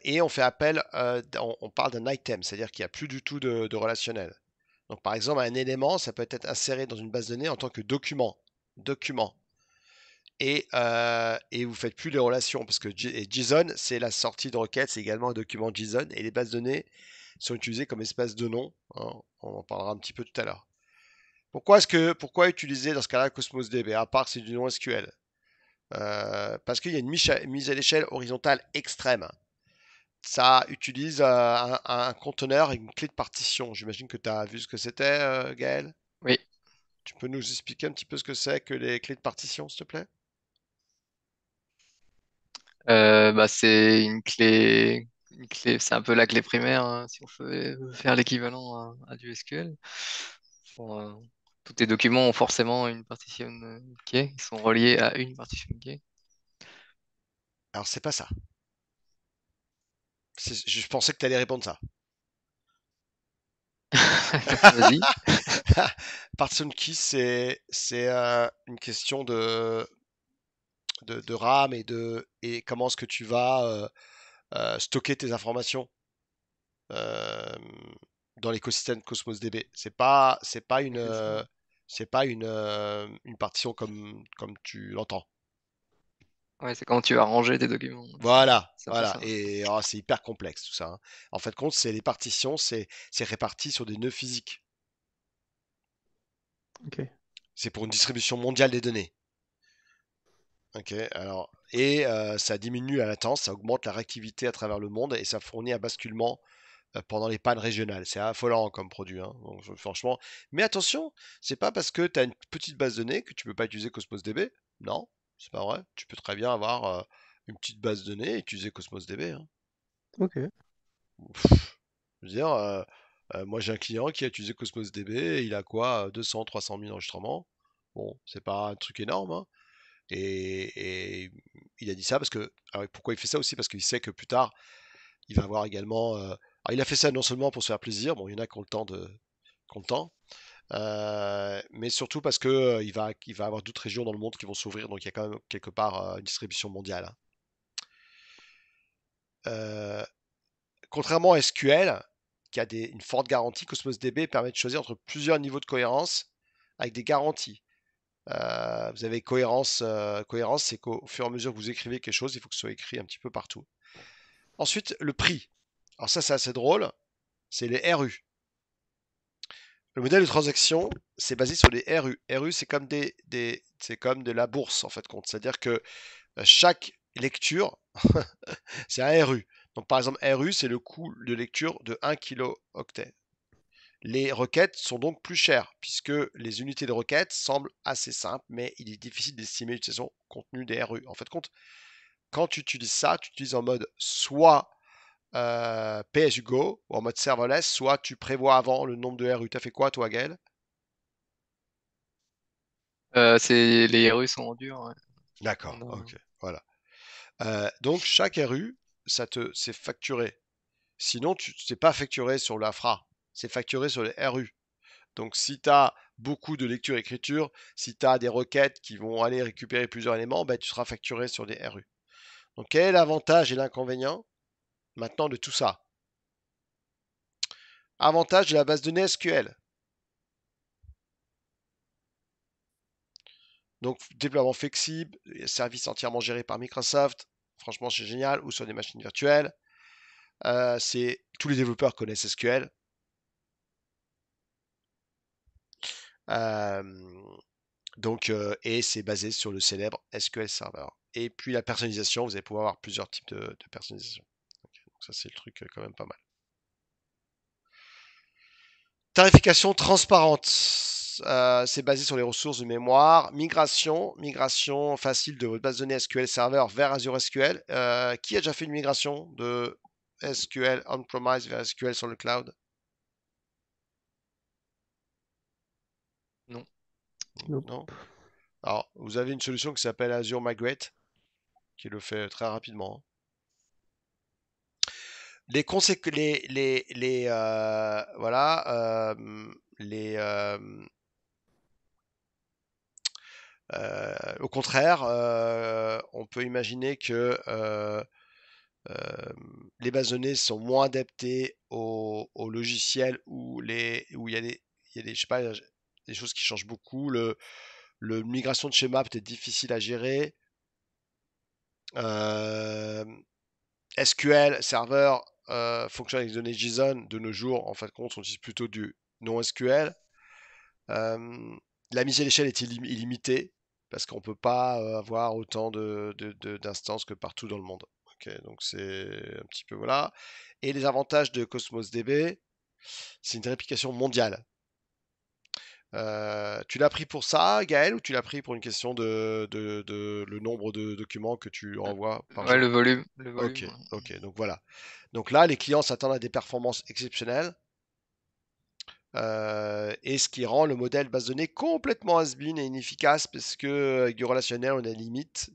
Et on fait appel, on parle d'un item, c'est-à-dire qu'il n'y a plus du tout de relationnel. Donc, par exemple, un élément, ça peut être inséré dans une base de données en tant que document. Document. Et vous faites plus les relations, parce que JSON, c'est la sortie de requête, c'est également un document JSON, et les bases de données sont utilisées comme espace de nom, hein. On en parlera un petit peu tout à l'heure. Pourquoi utiliser dans ce cas-là Cosmos DB, à part c'est du non-SQL? Parce qu'il y a une mise à l'échelle horizontale extrême. Ça utilise un conteneur et une clé de partition. J'imagine que tu as vu ce que c'était, Gaël. Oui. Tu peux nous expliquer un petit peu ce que c'est que les clés de partition, s'il te plaît? Bah, c'est une clé, c'est un peu la clé primaire, hein, si on veut faire l'équivalent à du SQL. Bon, tous tes documents ont forcément une partition key, ils sont reliés à une partition key. Alors, c'est pas ça. Je pensais que tu allais répondre ça. Vas-y. Partition key, c'est une question de RAM et comment est-ce que tu vas stocker tes informations. Euh, dans l'écosystème Cosmos DB. C'est pas une partition comme tu l'entends. Ouais, c'est quand tu vas ranger tes documents. Voilà, C'est un peu voilà. ça. Et c'est hyper complexe tout ça, hein. En fait, compte, c'est les partitions, c'est réparti sur des nœuds physiques. Ok. C'est pour une distribution mondiale des données. Ok, alors, et ça diminue la latence, ça augmente la réactivité à travers le monde et ça fournit un basculement pendant les pannes régionales. C'est affolant comme produit, hein. Donc, franchement. Mais attention, c'est pas parce que tu as une petite base de données que tu peux pas utiliser Cosmos DB. Non, c'est pas vrai. Tu peux très bien avoir une petite base de données et utiliser Cosmos DB, hein. Ok. Je veux dire, moi j'ai un client qui a utilisé Cosmos DB, il a quoi, 200, 300 000 enregistrements. Bon, c'est pas un truc énorme, hein. Et il a dit ça parce que, alors pourquoi il fait ça aussi? Parce qu'il sait que plus tard, il va avoir également. Alors il a fait ça non seulement pour se faire plaisir, bon, il y en a qui ont le temps qui ont le temps, mais surtout parce que il va avoir d'autres régions dans le monde qui vont s'ouvrir, donc il y a quand même quelque part une distribution mondiale, hein. Euh, Contrairement à SQL, qui a une forte garantie, Cosmos DB permet de choisir entre plusieurs niveaux de cohérence avec des garanties. Vous avez cohérence, cohérence, c'est qu'au fur et à mesure que vous écrivez quelque chose, il faut que ce soit écrit un petit peu partout. Ensuite, le prix. Alors ça, c'est assez drôle, c'est les RU. Le modèle de transaction, c'est basé sur les RU. RU, c'est comme c'est comme de la bourse, en fait, compte. C'est-à-dire que chaque lecture, c'est un RU. Donc, par exemple, RU, c'est le coût de lecture de 1 kilo-octet. Les requêtes sont donc plus chères, puisque les unités de requête semblent assez simples, mais il est difficile d'estimer l'utilisation contenue des RU. En fait, compte, quand tu utilises ça, tu utilises en mode soit pay as you go, ou en mode serverless, soit tu prévois avant le nombre de RU. Tu as fait quoi, toi, Gaël? Les RU sont durs. Ouais. D'accord, On a- ok, voilà. Donc, chaque RU, c'est facturé. Sinon, c'est pas facturé sur l'infra, c'est facturé sur les RU. Donc, si tu as beaucoup de lecture-écriture, si tu as des requêtes qui vont aller récupérer plusieurs éléments, ben, tu seras facturé sur des RU. Donc, quel est l'avantage et l'inconvénient maintenant de tout ça? Avantage de la base de données SQL. Donc, déploiement flexible, service entièrement géré par Microsoft. Franchement, c'est génial. Ou sur des machines virtuelles. Tous les développeurs connaissent SQL. Euh, et c'est basé sur le célèbre SQL Server. Et puis la personnalisation, vous allez pouvoir avoir plusieurs types de personnalisation. Donc ça, c'est le truc quand même pas mal. Tarification transparente. C'est basé sur les ressources de mémoire. Migration facile de votre base de données SQL Server vers Azure SQL. Qui a déjà fait une migration de SQL on-premise vers SQL sur le cloud? Non. Nope. Non? Alors, vous avez une solution qui s'appelle Azure Migrate, qui le fait très rapidement, hein. Voilà, au contraire, on peut imaginer que les bases de données sont moins adaptées aux logiciels où il y a des, je sais pas, des choses qui changent beaucoup. Le migration de schéma peut être difficile à gérer. Euh, SQL serveur fonctionne avec des données JSON de nos jours. En fin de compte, on utilise plutôt du non SQL. Euh, la mise à l'échelle est illimitée parce qu'on ne peut pas avoir autant d'instances que partout dans le monde. Ok, donc c'est un petit peu voilà. Et les avantages de Cosmos DB, c'est une réplication mondiale. Tu l'as pris pour ça, Gaël, ou tu l'as pris pour une question de le nombre de documents que tu envoies par Ouais, jour? le volume. Ok, Ouais. ok, donc voilà. Donc là, les clients s'attendent à des performances exceptionnelles. Et ce qui rend le modèle base de données complètement has-been et inefficace parce que avec du relationnel, on a des limites.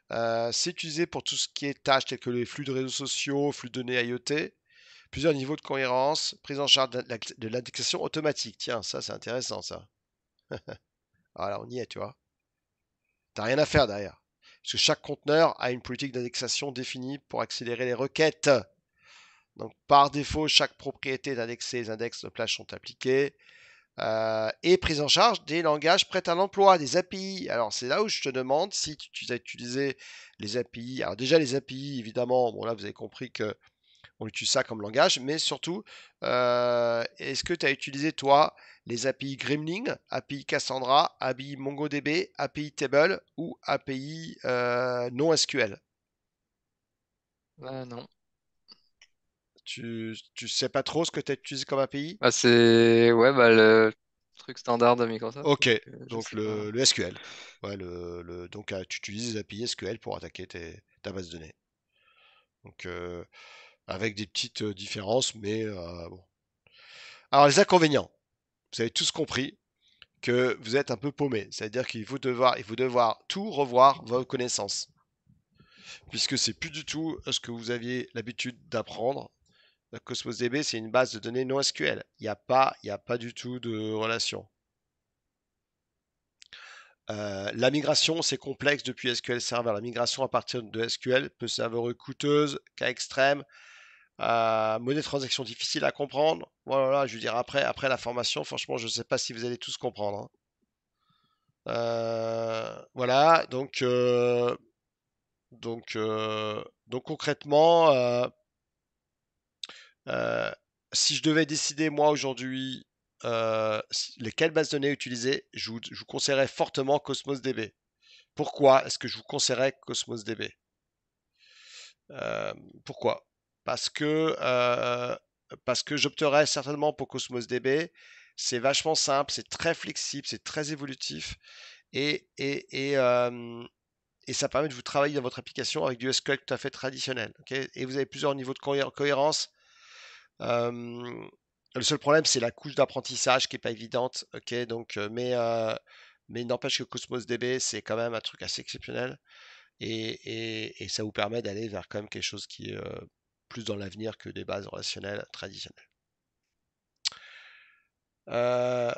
C'est utilisé pour tout ce qui est tâches telles que les flux de réseaux sociaux, flux de données IoT, plusieurs niveaux de cohérence, prise en charge de l'indexation automatique. Tiens, ça c'est intéressant ça. Voilà, on y est, tu vois. T'as rien à faire derrière. Parce que chaque conteneur a une politique d'indexation définie pour accélérer les requêtes. Donc, par défaut, chaque propriété est indexée, les index de plage sont appliqués. Et prise en charge des langages prêts à l'emploi, des API. Alors, c'est là où je te demande si tu as utilisé les API. Alors, déjà, les API, évidemment, bon, là, vous avez compris que on utilise ça comme langage, mais surtout, est-ce que tu as utilisé, toi, les API Gremlin, API Cassandra, API MongoDB, API Table ou API non SQL? Non. Tu sais pas trop ce que tu as utilisé comme API? Bah, c'est ouais, bah, le truc standard de Microsoft, Ok, je donc sais pas. le SQL. Ouais, donc tu utilises les API SQL pour attaquer ta base de données. Donc avec des petites différences, mais bon. Alors les inconvénients, vous avez tous compris que vous êtes un peu paumé. C'est-à-dire il faut devoir tout revoir vos connaissances. Puisque c'est plus du tout ce que vous aviez l'habitude d'apprendre. La Cosmos DB, c'est une base de données non SQL. Il y a pas du tout de relation. La migration, c'est complexe depuis SQL Server. La migration à partir de SQL peut s'avérer coûteuse, cas extrême, monnaie de transaction difficile à comprendre. Voilà, je veux dire, après la formation, franchement, je ne sais pas si vous allez tous comprendre, hein. Voilà, donc concrètement, euh, si je devais décider moi aujourd'hui lesquelles bases de données utiliser, je vous conseillerais fortement Cosmos DB. Pourquoi est-ce que je vous conseillerais Cosmos DB? Euh, Pourquoi? Parce que, euh, parce que j'opterais certainement pour Cosmos DB. C'est vachement simple, c'est très flexible, c'est très évolutif et ça permet de vous travailler dans votre application avec du SQL tout à fait traditionnel. Ok, et vous avez plusieurs niveaux de cohérence. Euh, le seul problème, c'est la couche d'apprentissage qui n'est pas évidente. Ok, donc, mais il n'empêche que Cosmos DB, c'est quand même un truc assez exceptionnel et ça vous permet d'aller vers quand même quelque chose qui est plus dans l'avenir que des bases relationnelles traditionnelles. Euh,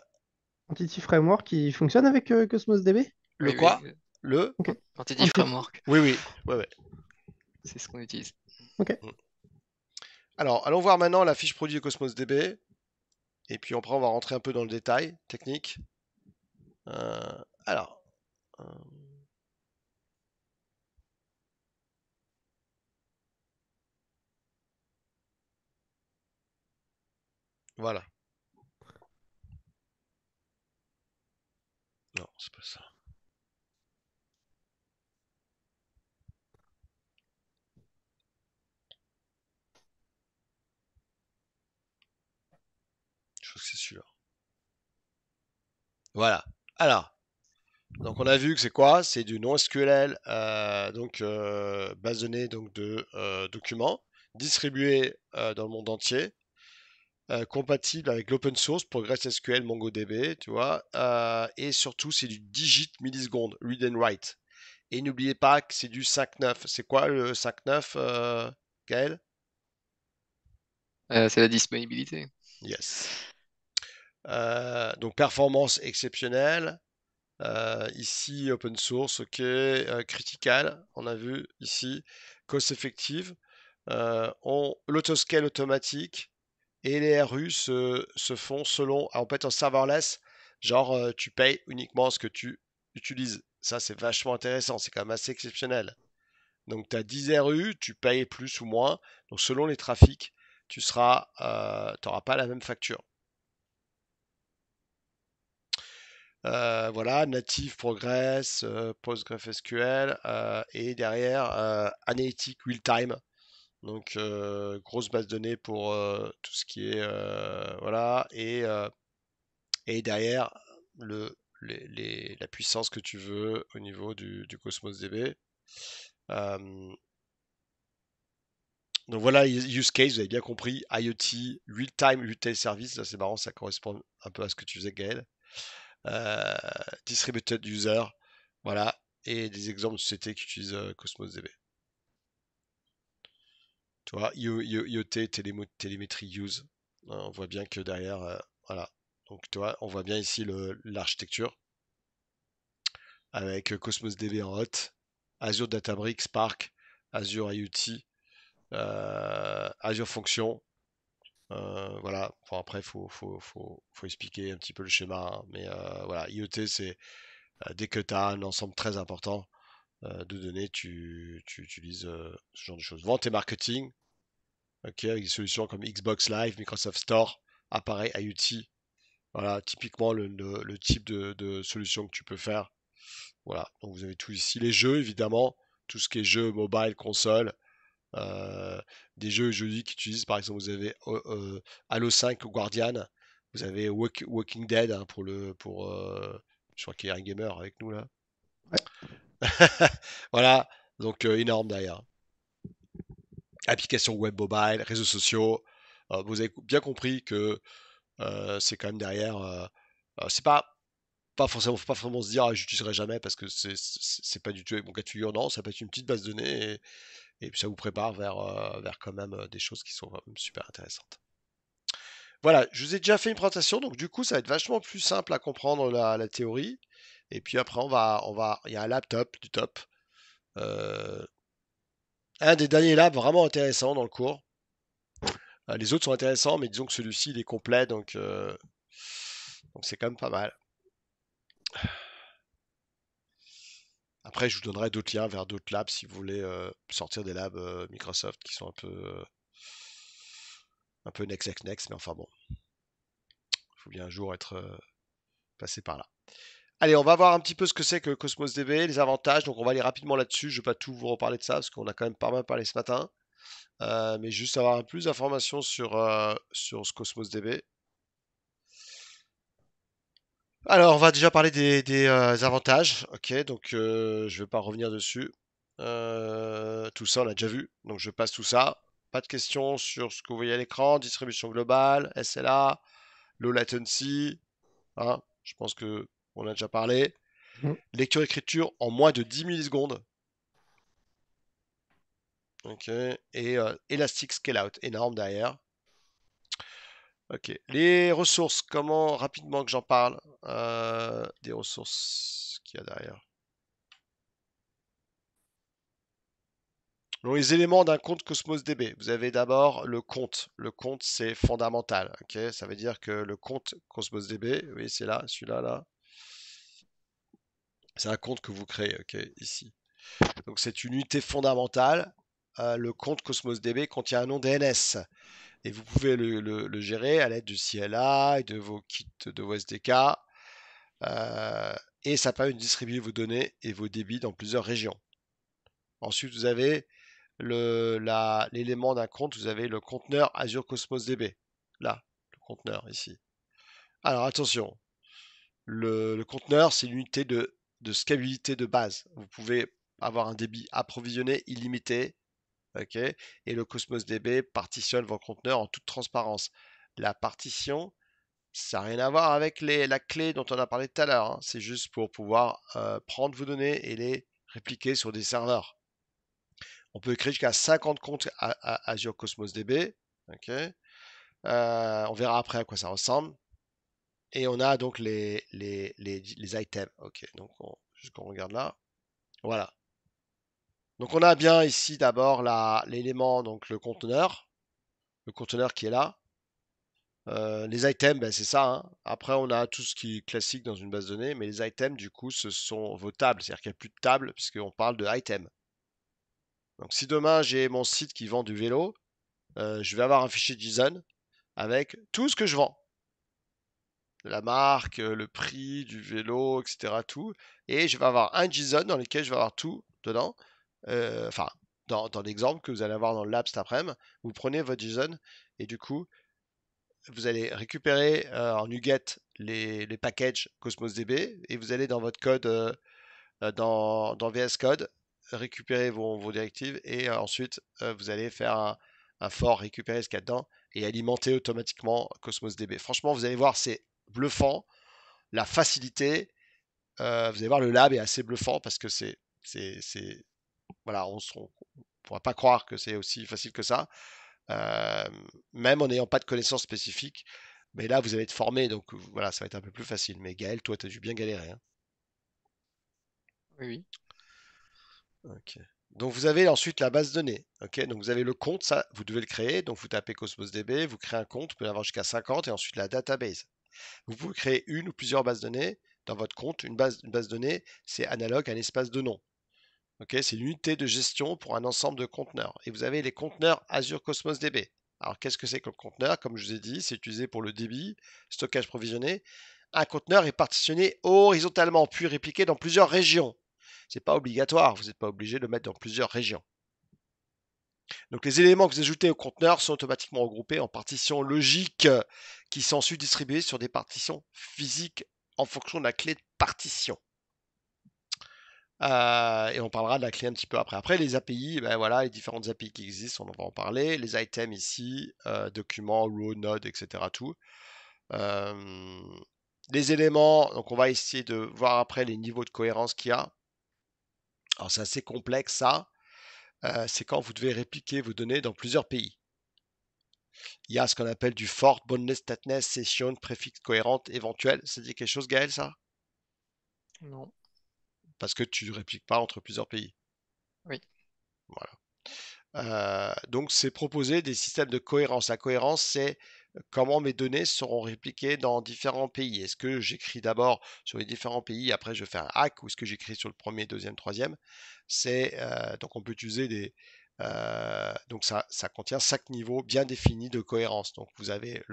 Entity Framework qui fonctionne avec Cosmos DB? le Oui, oui. quoi? Le? Ok. Entity Entity. Framework, Oui, oui, ouais, ouais. c'est ce qu'on utilise. Ok. Mm. Alors, allons voir maintenant la fiche produit de Cosmos DB. Et puis après, on va rentrer un peu dans le détail technique. Alors, euh, voilà. Non, c'est pas ça. Je crois que c'est celui-là. Voilà. Alors, donc on a vu que c'est quoi? C'est du non-SQL, donc base de données donc, de documents distribués dans le monde entier, compatible avec l'open source, PostgreSQL, MongoDB, tu vois, et surtout c'est du digit millisecondes, read and write. Et n'oubliez pas que c'est du 5.9. C'est quoi le 5.9, Gaël? C'est la disponibilité. Yes. Donc performance exceptionnelle. Ici, open source, ok. Critical, on a vu ici. Cost effective. L'autoscale automatique et les RU se font selon. En fait, en serverless, genre, tu payes uniquement ce que tu utilises. Ça, c'est vachement intéressant. C'est quand même assez exceptionnel. Donc, tu as 10 RU, tu payes plus ou moins. Donc, selon les trafics, tu n'auras pas la même facture. Voilà, Native Progress, PostgreSQL et derrière Analytic Real-Time. Donc grosse base de données pour tout ce qui est voilà et derrière la puissance que tu veux au niveau du Cosmos DB. Donc voilà, use case, vous avez bien compris, IoT, Real-Time Retail Service, ça c'est marrant, ça correspond un peu à ce que tu faisais Gaël. euh, Distributed User, voilà, et des exemples de sociétés qui utilisent Cosmos DB. Tu vois, IoT, télémétrie use, on voit bien que derrière, voilà. Donc tu vois, on voit bien ici l'architecture avec Cosmos DB en hot, Azure Databricks, Spark, Azure IoT, Azure Function. Voilà. Enfin, après, faut expliquer un petit peu le schéma, hein. Mais voilà, IoT, c'est dès que tu as un ensemble très important de données, tu utilises ce genre de choses. Vente et marketing, ok, avec des solutions comme Xbox Live, Microsoft Store, appareil IoT. Voilà, typiquement le type de solution que tu peux faire. Voilà, donc vous avez tout ici. Les jeux, évidemment, tout ce qui est jeux mobile, console, euh, des jeux jeudi qui utilisent, par exemple, vous avez Halo 5 ou Guardian, vous avez Walking Dead hein, je crois qu'il y a un gamer avec nous là. Ouais. Voilà, donc énorme derrière. Applications web mobile, réseaux sociaux. Vous avez bien compris que c'est quand même derrière. C'est pas forcément se dire ah, j'utiliserai jamais parce que c'est pas du tout mon cas de figure. Non, ça peut être une petite base de données et puis ça vous prépare vers quand même des choses qui sont quand même super intéressantes. Voilà, je vous ai déjà fait une présentation, donc du coup ça va être vachement plus simple à comprendre la théorie. Et puis après il y a un laptop du top. Euh, un des derniers labs vraiment intéressants dans le cours. Les autres sont intéressants, mais disons que celui-ci il est complet, donc c'est quand même pas mal. Après, je vous donnerai d'autres liens vers d'autres labs si vous voulez sortir des labs Microsoft qui sont un peu next, mais enfin bon, il faut bien un jour être passé par là. Allez, on va voir un petit peu ce que c'est que Cosmos DB, les avantages. Donc on va aller rapidement là-dessus. Je ne vais pas tout vous reparler de ça parce qu'on a quand même pas mal parlé ce matin. Mais juste avoir plus d'informations sur ce Cosmos DB. Alors, on va déjà parler des avantages. Ok, donc je vais pas revenir dessus. Tout ça, on a déjà vu. Donc, je passe tout ça. Pas de questions sur ce que vous voyez à l'écran. Distribution globale, SLA, low latency. Hein, je pense que on a déjà parlé. Mhm. Lecture-écriture en moins de 10 millisecondes. Ok, et Elastic Scale-out, énorme derrière. Ok, les ressources, comment rapidement que j'en parle des ressources qu'il y a derrière. Donc, les éléments d'un compte Cosmos DB. Vous avez d'abord le compte. Le compte, c'est fondamental. Ok, ça veut dire que le compte Cosmos DB, oui, c'est là, celui-là, là. C'est un compte que vous créez, ok, ici. Donc, c'est une unité fondamentale. Le compte Cosmos DB contient un nom DNS. Et vous pouvez le gérer à l'aide du CLI, de vos kits, de vos SDK. Et ça permet de distribuer vos données et vos débits dans plusieurs régions. Ensuite, vous avez l'élément d'un compte, vous avez le conteneur Azure Cosmos DB. Là, le conteneur ici. Alors attention, le conteneur, c'est l'unité de scalabilité de base. Vous pouvez avoir un débit approvisionné illimité, ok, et le Cosmos DB partitionne vos conteneurs en toute transparence. La partition, ça n'a rien à voir avec la clé dont on a parlé tout à l'heure, hein. C'est juste pour pouvoir prendre vos données et les répliquer sur des serveurs. On peut créer jusqu'à 50 comptes à Azure Cosmos DB. Ok. On verra après à quoi ça ressemble. Et on a donc les items. Ok. Donc, juste qu'on regarde là. Voilà. Donc, on a bien ici d'abord l'élément, donc le conteneur. Le conteneur qui est là. Les items, ben, c'est ça, hein. Après, on a tout ce qui est classique dans une base de données, mais les items, du coup, ce sont vos tables. C'est-à-dire qu'il n'y a plus de tables, puisqu'on parle de items. Donc, si demain j'ai mon site qui vend du vélo, je vais avoir un fichier JSON avec tout ce que je vends. La marque, le prix du vélo, etc. Tout. Et je vais avoir un JSON dans lequel je vais avoir tout dedans. Enfin, dans l'exemple que vous allez avoir dans le lab cet après-midi, vous prenez votre JSON et du coup, vous allez récupérer en NuGet les packages Cosmos DB et vous allez dans votre code, dans VS Code, récupérer vos directives et ensuite vous allez faire un for, récupérer ce qu'il y a dedans et alimenter automatiquement Cosmos DB. Franchement, vous allez voir, c'est bluffant. La facilité, vous allez voir, le lab est assez bluffant parce que voilà, on ne pourra pas croire que c'est aussi facile que ça, euh, même en n'ayant pas de connaissances spécifiques. Mais là, vous allez être formé, donc voilà, ça va être un peu plus facile. Mais Gaël, toi, tu as dû bien galérer, hein. Oui, oui. Ok. Donc vous avez ensuite la base de données. Ok, donc vous avez le compte, ça, vous devez le créer. Donc vous tapez Cosmos DB, vous créez un compte, vous pouvez en avoir jusqu'à 50 et ensuite la database. Vous pouvez créer une ou plusieurs bases de données dans votre compte. Une base de données, c'est analogue à un espace de nom. Ok, c'est l'unité de gestion pour un ensemble de conteneurs. Et vous avez les conteneurs Azure Cosmos DB. Alors qu'est-ce que c'est que le conteneur? Comme je vous ai dit, c'est utilisé pour le débit, stockage provisionné. Un conteneur est partitionné horizontalement, puis répliqué dans plusieurs régions. Ce n'est pas obligatoire, vous n'êtes pas obligé de le mettre dans plusieurs régions. Donc les éléments que vous ajoutez au conteneur sont automatiquement regroupés en partitions logiques qui sont ensuite distribuées sur des partitions physiques en fonction de la clé de partition. Et on parlera de la clé un petit peu après. Après, les API, ben voilà, les différentes API qui existent, on va en parler. Les items ici, documents, row, node, etc. Tout. Les éléments, donc on va essayer de voir après les niveaux de cohérence qu'il y a. Alors c'est assez complexe ça. C'est quand vous devez répliquer vos données dans plusieurs pays. Il y a ce qu'on appelle du fort, boundless, statness, session, préfixe cohérente, éventuel. Ça dit quelque chose, Gaël, ça? Non. Parce que tu ne répliques pas entre plusieurs pays. Oui. Voilà. Donc, c'est proposer des systèmes de cohérence. La cohérence, c'est comment mes données seront répliquées dans différents pays. Est-ce que j'écris d'abord sur les différents pays, après je fais un hack, ou est-ce que j'écris sur le premier, deuxième, troisième? Donc, on peut utiliser des. Donc, ça contient 5 niveaux bien définis de cohérence. Donc, vous avez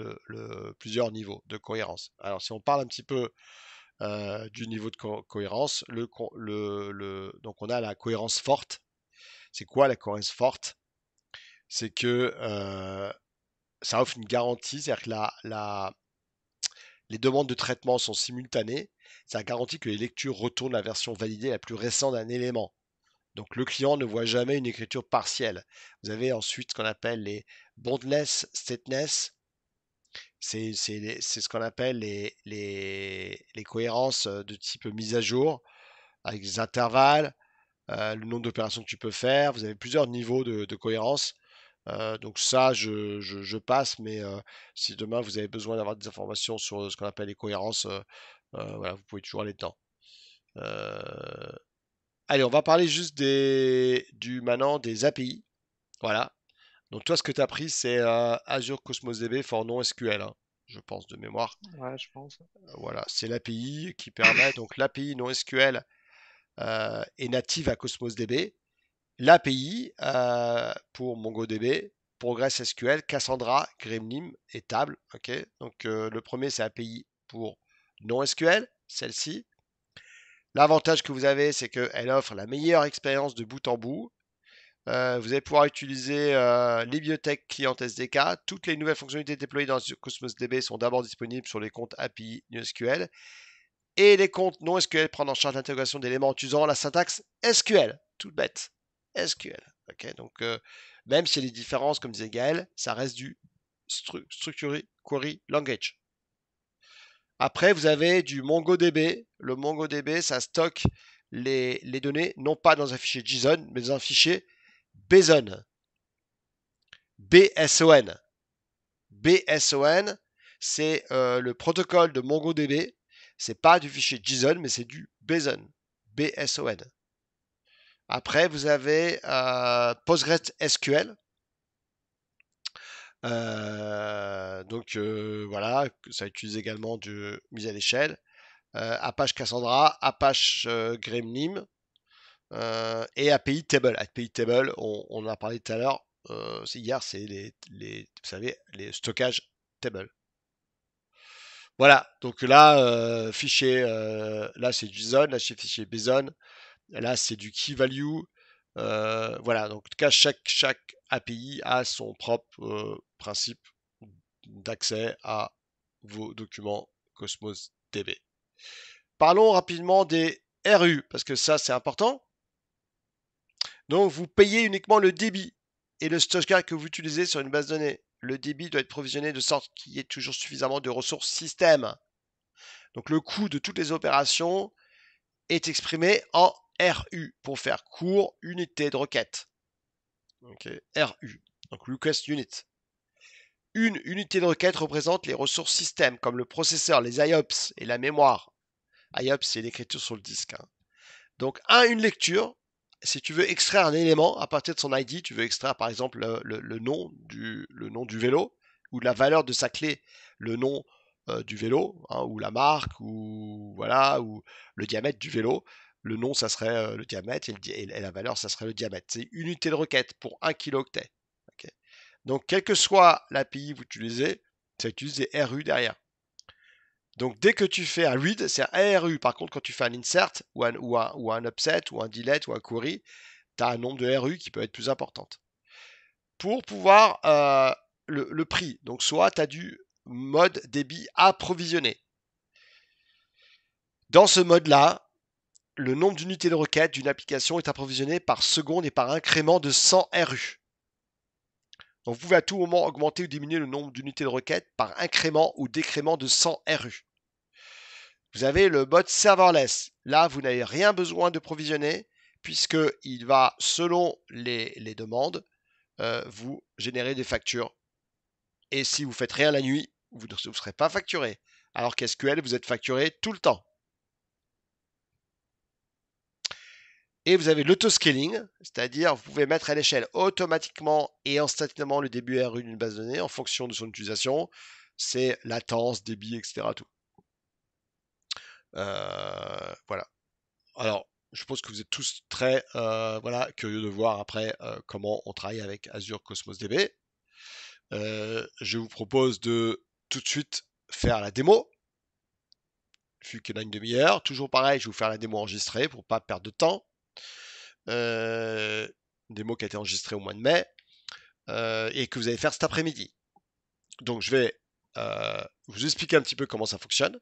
plusieurs niveaux de cohérence. Alors, si on parle un petit peu du niveau de cohérence, donc on a la cohérence forte. C'est quoi la cohérence forte? C'est que ça offre une garantie, c'est-à-dire que les demandes de traitement sont simultanées. Ça garantit que les lectures retournent la version validée la plus récente d'un élément. Donc le client ne voit jamais une écriture partielle. Vous avez ensuite ce qu'on appelle les boundless stateness. C'est ce qu'on appelle les cohérences de type mise à jour, avec des intervalles, le nombre d'opérations que tu peux faire. Vous avez plusieurs niveaux de cohérence. Donc ça, je passe, mais si demain vous avez besoin d'avoir des informations sur ce qu'on appelle les cohérences, voilà, vous pouvez toujours aller dedans. Allez, on va parler juste maintenant des API. Voilà. Donc toi, ce que tu as pris, c'est Azure Cosmos DB for NoSQL, hein, je pense de mémoire. Ouais, je pense. Voilà, c'est l'API qui permet. Donc l'API NoSQL est native à Cosmos DB. L'API pour MongoDB, ProgressSQL, Cassandra, Gremlin et Table. Ok. Donc le premier, c'est API pour NoSQL, celle-ci. L'avantage que vous avez, c'est qu'elle offre la meilleure expérience de bout en bout. Vous allez pouvoir utiliser les bibliothèques clientes SDK. Toutes les nouvelles fonctionnalités déployées dans Cosmos DB sont d'abord disponibles sur les comptes API NoSQL. Et les comptes NoSQL prennent en charge l'intégration d'éléments en utilisant la syntaxe SQL. Toute bête. SQL. Okay, donc, même s'il y a des différences, comme disait Gaël, ça reste du Structured Query Language. Après, vous avez du MongoDB. Le MongoDB, ça stocke les données, non pas dans un fichier JSON, mais dans un fichier BSON. BSON. BSON, c'est le protocole de MongoDB. C'est pas du fichier JSON, mais c'est du BSON. BSON. Après, vous avez PostgreSQL. Donc voilà, ça utilise également de mise à l'échelle. Apache Cassandra, Apache Gremlin et API Table. API Table, on en a parlé tout à l'heure. Hier, c'est vous savez, les stockages table. Voilà, donc là, fichier, là c'est JSON, là c'est fichier BSON, là c'est du key value. Voilà, donc en tout cas, chaque API a son propre principe d'accès à vos documents Cosmos DB. Parlons rapidement des RU, parce que ça c'est important. Donc vous payez uniquement le débit et le stockage que vous utilisez sur une base de données. Le débit doit être provisionné de sorte qu'il y ait toujours suffisamment de ressources système. Donc le coût de toutes les opérations est exprimé en RU pour faire court unité de requête. Okay. RU, donc Request Unit. Une unité de requête représente les ressources système comme le processeur, les IOPS et la mémoire. IOPS, c'est l'écriture sur le disque. Hein. Donc une lecture si tu veux extraire un élément à partir de son ID, tu veux extraire par exemple le nom du vélo ou la valeur de sa clé, le nom du vélo, hein, ou la marque, ou voilà, ou le diamètre du vélo. Le nom, ça serait le diamètre et la valeur, ça serait le diamètre. C'est une unité de requête pour 1 kilooctet. Ok. Donc, quelle que soit l'API que vous utilisez, ça utilise des RU derrière. Donc, dès que tu fais un read, c'est un ARU. Par contre, quand tu fais un insert ou un upset ou un delete ou un query, tu as un nombre de RU qui peut être plus important. Pour pouvoir le prix, donc soit tu as du mode débit approvisionné. Dans ce mode-là, le nombre d'unités de requête d'une application est approvisionné par seconde et par incrément de 100 RU. Donc vous pouvez à tout moment augmenter ou diminuer le nombre d'unités de requête par incrément ou décrément de 100 RU. Vous avez le mode serverless. Là, vous n'avez rien besoin de provisionner puisqu'il va, selon les demandes, vous générer des factures. Et si vous faites rien la nuit, vous ne serez pas facturé. Alors qu'SQL, vous êtes facturé tout le temps. Et vous avez l'autoscaling, c'est-à-dire vous pouvez mettre à l'échelle automatiquement et instantanément le débit RU d'une base de données en fonction de son utilisation. C'est latence, débit, etc. Tout. Voilà. Alors, je pense que vous êtes tous très curieux de voir après comment on travaille avec Azure Cosmos DB. Je vous propose de tout de suite faire la démo. Vu qu'il y en a une demi-heure. Toujours pareil, je vais vous faire la démo enregistrée pour ne pas perdre de temps. Démo qui a été enregistrée au mois de mai et que vous allez faire cet après-midi. Donc je vais vous expliquer un petit peu comment ça fonctionne.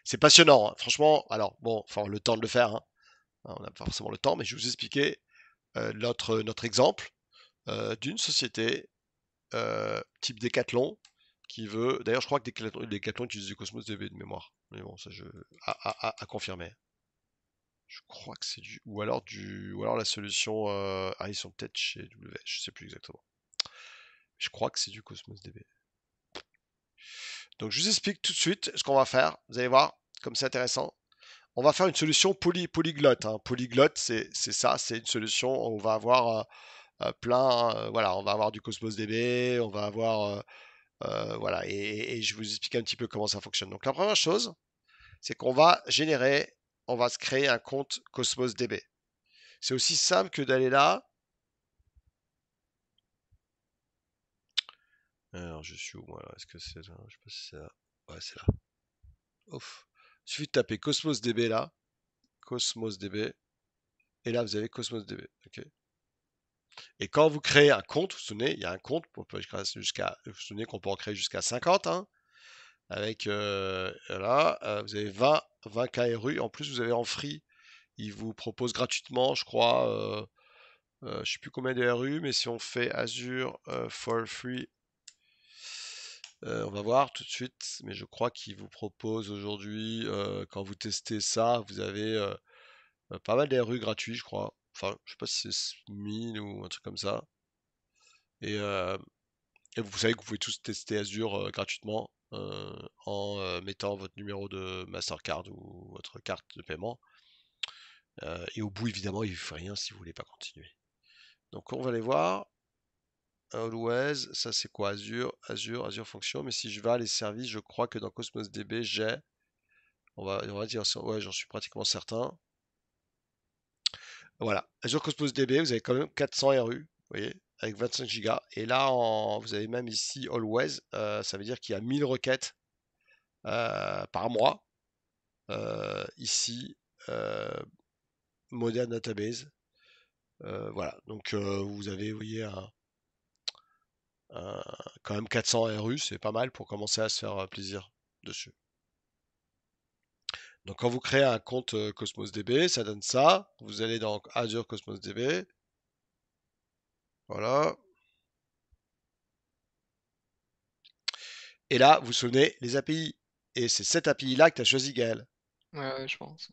C'est passionnant, hein. Franchement. Alors bon, enfin le temps de le faire. Hein. On n'a pas forcément le temps, mais je vais vous expliquer notre exemple d'une société type Decathlon qui veut. D'ailleurs, je crois que Decathlon utilise du Cosmos DB de mémoire. Mais bon, ça à confirmer. Je crois que c'est du. Ou alors la solution. Ils sont peut-être chez WS, je sais plus exactement. Je crois que c'est du Cosmos DB. Donc je vous explique tout de suite ce qu'on va faire. Vous allez voir, comme c'est intéressant. On va faire une solution polyglotte. Hein. Polyglotte, c'est ça, c'est une solution où on va avoir plein. Voilà, on va avoir du Cosmos DB, on va avoir. Voilà, et je vais vous explique un petit peu comment ça fonctionne. Donc la première chose, c'est qu'on va on va se créer un compte Cosmos DB. C'est aussi simple que d'aller là. Alors, je suis où moi là? Est-ce que c'est là? Je sais pas si c'est là. Ouais, c'est là. Ouf. Il suffit de taper Cosmos DB là. Cosmos DB. Et là, vous avez Cosmos DB. Ok. Et quand vous créez un compte, vous vous souvenez, il y a un compte pour vous vous souvenez qu'on peut en créer jusqu'à 50. Hein, avec là, vous avez 20 KRU. En plus, vous avez en free. Il vous propose gratuitement, je crois. Je sais plus combien de RU, mais si on fait Azure for free, on va voir tout de suite, mais je crois qu'il vous propose aujourd'hui, quand vous testez ça, vous avez pas mal d'RU gratuits, je crois. Enfin, je sais pas si c'est 1000 ou un truc comme ça. Et, vous savez que vous pouvez tous tester Azure gratuitement en mettant votre numéro de Mastercard ou votre carte de paiement. Et au bout, évidemment, il ne fait rien si vous voulez pas continuer. Donc on va aller voir. Always, ça c'est quoi? Azure Function. Mais si je vais à les services, je crois que dans Cosmos DB, j'ai. On va dire ça. Ouais, j'en suis pratiquement certain. Voilà. Azure Cosmos DB, vous avez quand même 400 RU. Vous voyez, avec 25 Go. Et là, vous avez même ici Always. Ça veut dire qu'il y a 1000 requêtes par mois. Ici, Modern Database. Voilà. Donc vous avez, vous voyez, quand même 400 RU, c'est pas mal pour commencer à se faire plaisir dessus. Donc quand vous créez un compte Cosmos DB, ça donne ça. Vous allez dans Azure Cosmos DB. Voilà. Et là, vous vous souvenez, les API. Et c'est cette API-là que tu as choisi, Gaël. Ouais, je pense.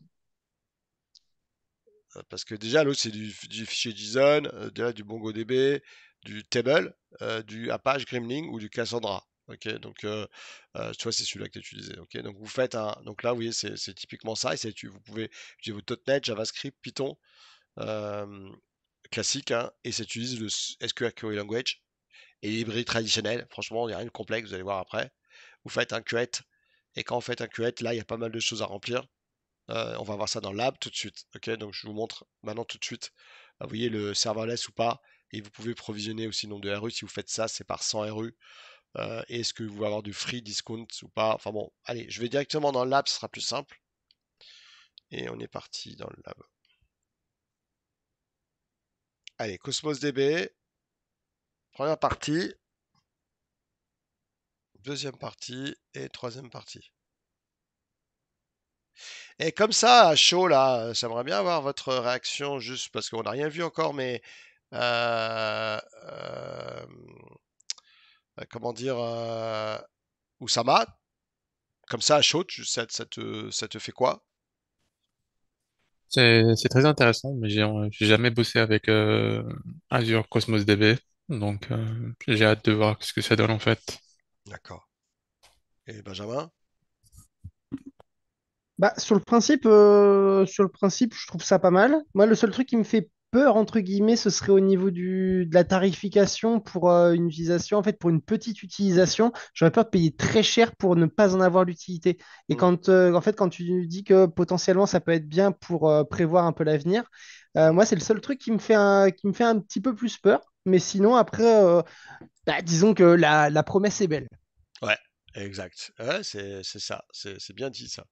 Parce que déjà, l'autre, c'est du fichier JSON, du MongoDB, du Table, du Apache Gremlin ou du Cassandra. Ok, donc tu vois, c'est celui-là que tu as utilisé. Ok, donc vous faites un. Donc là, vous voyez, c'est typiquement ça. Et vous pouvez utiliser votre .NET, JavaScript, Python. euh, classique, hein, et ça utilise le SQL Query Language et les librairies traditionnelles. Franchement, il n'y a rien de complexe, vous allez voir après. Vous faites un create, et quand vous faites un create, là, il y a pas mal de choses à remplir. On va voir ça dans le lab tout de suite. Ok, donc je vous montre maintenant tout de suite. Vous voyez le serverless ou pas, et vous pouvez provisionner aussi le nombre de RU. Si vous faites ça, c'est par 100 RU. Et est-ce que vous allez avoir du free discount ou pas? Enfin bon, allez, je vais directement dans le lab, ce sera plus simple. Et on est parti dans le lab. Allez, Cosmos DB, première partie, deuxième partie et troisième partie. Et comme ça, à chaud, là, j'aimerais bien avoir votre réaction, juste parce qu'on n'a rien vu encore, mais euh, euh, comment dire, Oussama, comme ça, à chaud, ça te fait quoi? C'est très intéressant, mais j'ai jamais bossé avec Azure Cosmos DB, donc j'ai hâte de voir ce que ça donne en fait. D'accord. Et Benjamin? Bah, sur le principe, je trouve ça pas mal. Moi, le seul truc qui me fait peur, entre guillemets, ce serait au niveau de la tarification pour une utilisation. En fait, pour une petite utilisation, j'aurais peur de payer très cher pour ne pas en avoir l'utilité. Et Hmm, en fait, quand tu dis que potentiellement ça peut être bien pour prévoir un peu l'avenir, hmm. moi, c'est le seul truc qui me fait un petit peu plus peur. Mais sinon, après, bah, disons que la promesse est belle. Ouais, exact. Ouais, c'est ça, c'est bien dit ça.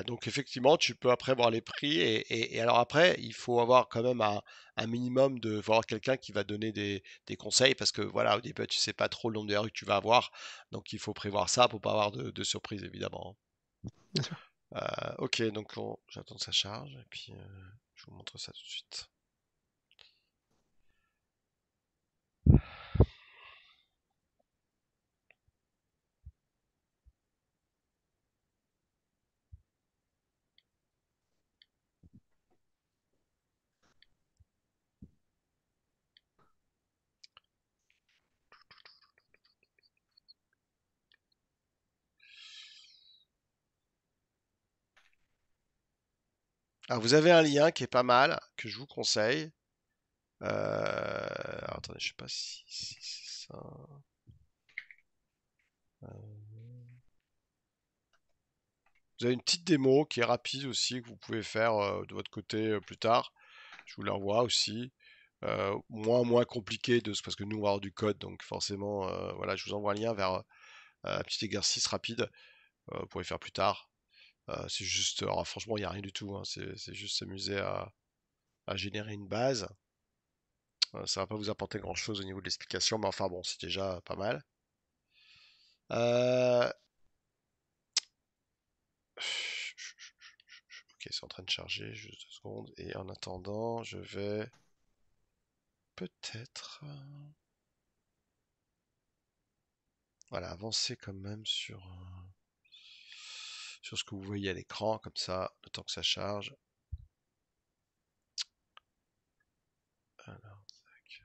Donc effectivement, tu peux après voir les prix et alors après, il faut avoir quand même un minimum de faut avoir quelqu'un qui va donner des conseils parce que voilà, au début, tu sais pas trop le nombre d'heures que tu vas avoir, donc il faut prévoir ça pour pas avoir de surprise évidemment. Bien sûr. Ok, donc j'attends que ça charge et puis je vous montre ça tout de suite. Alors vous avez un lien qui est pas mal que je vous conseille. Alors, attendez, je sais pas si c'est ça. Vous avez une petite démo qui est rapide aussi, que vous pouvez faire de votre côté plus tard. Je vous l'envoie aussi. Moins compliqué parce que nous on va avoir du code, donc forcément, voilà, je vous envoie un lien vers un petit exercice rapide. Vous pourrez faire plus tard. C'est juste, alors, franchement, il n'y a rien du tout, hein. C'est juste s'amuser à générer une base. Ça va pas vous apporter grand-chose au niveau de l'explication, mais enfin bon, c'est déjà pas mal. Euh, Ok, c'est en train de charger, juste 2 secondes. Et en attendant, je vais peut-être voilà, avancer quand même sur ce que vous voyez à l'écran, comme ça, le temps que ça charge. Alors, tac.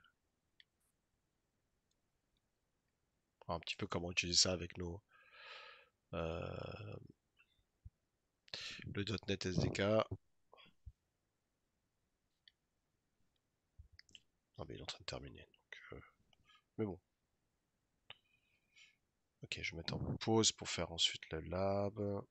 Voir un petit peu comment utiliser ça avec euh, le .NET SDK. Non, mais il est en train de terminer. Donc, mais bon, ok, je vais mettre en pause pour faire ensuite le lab.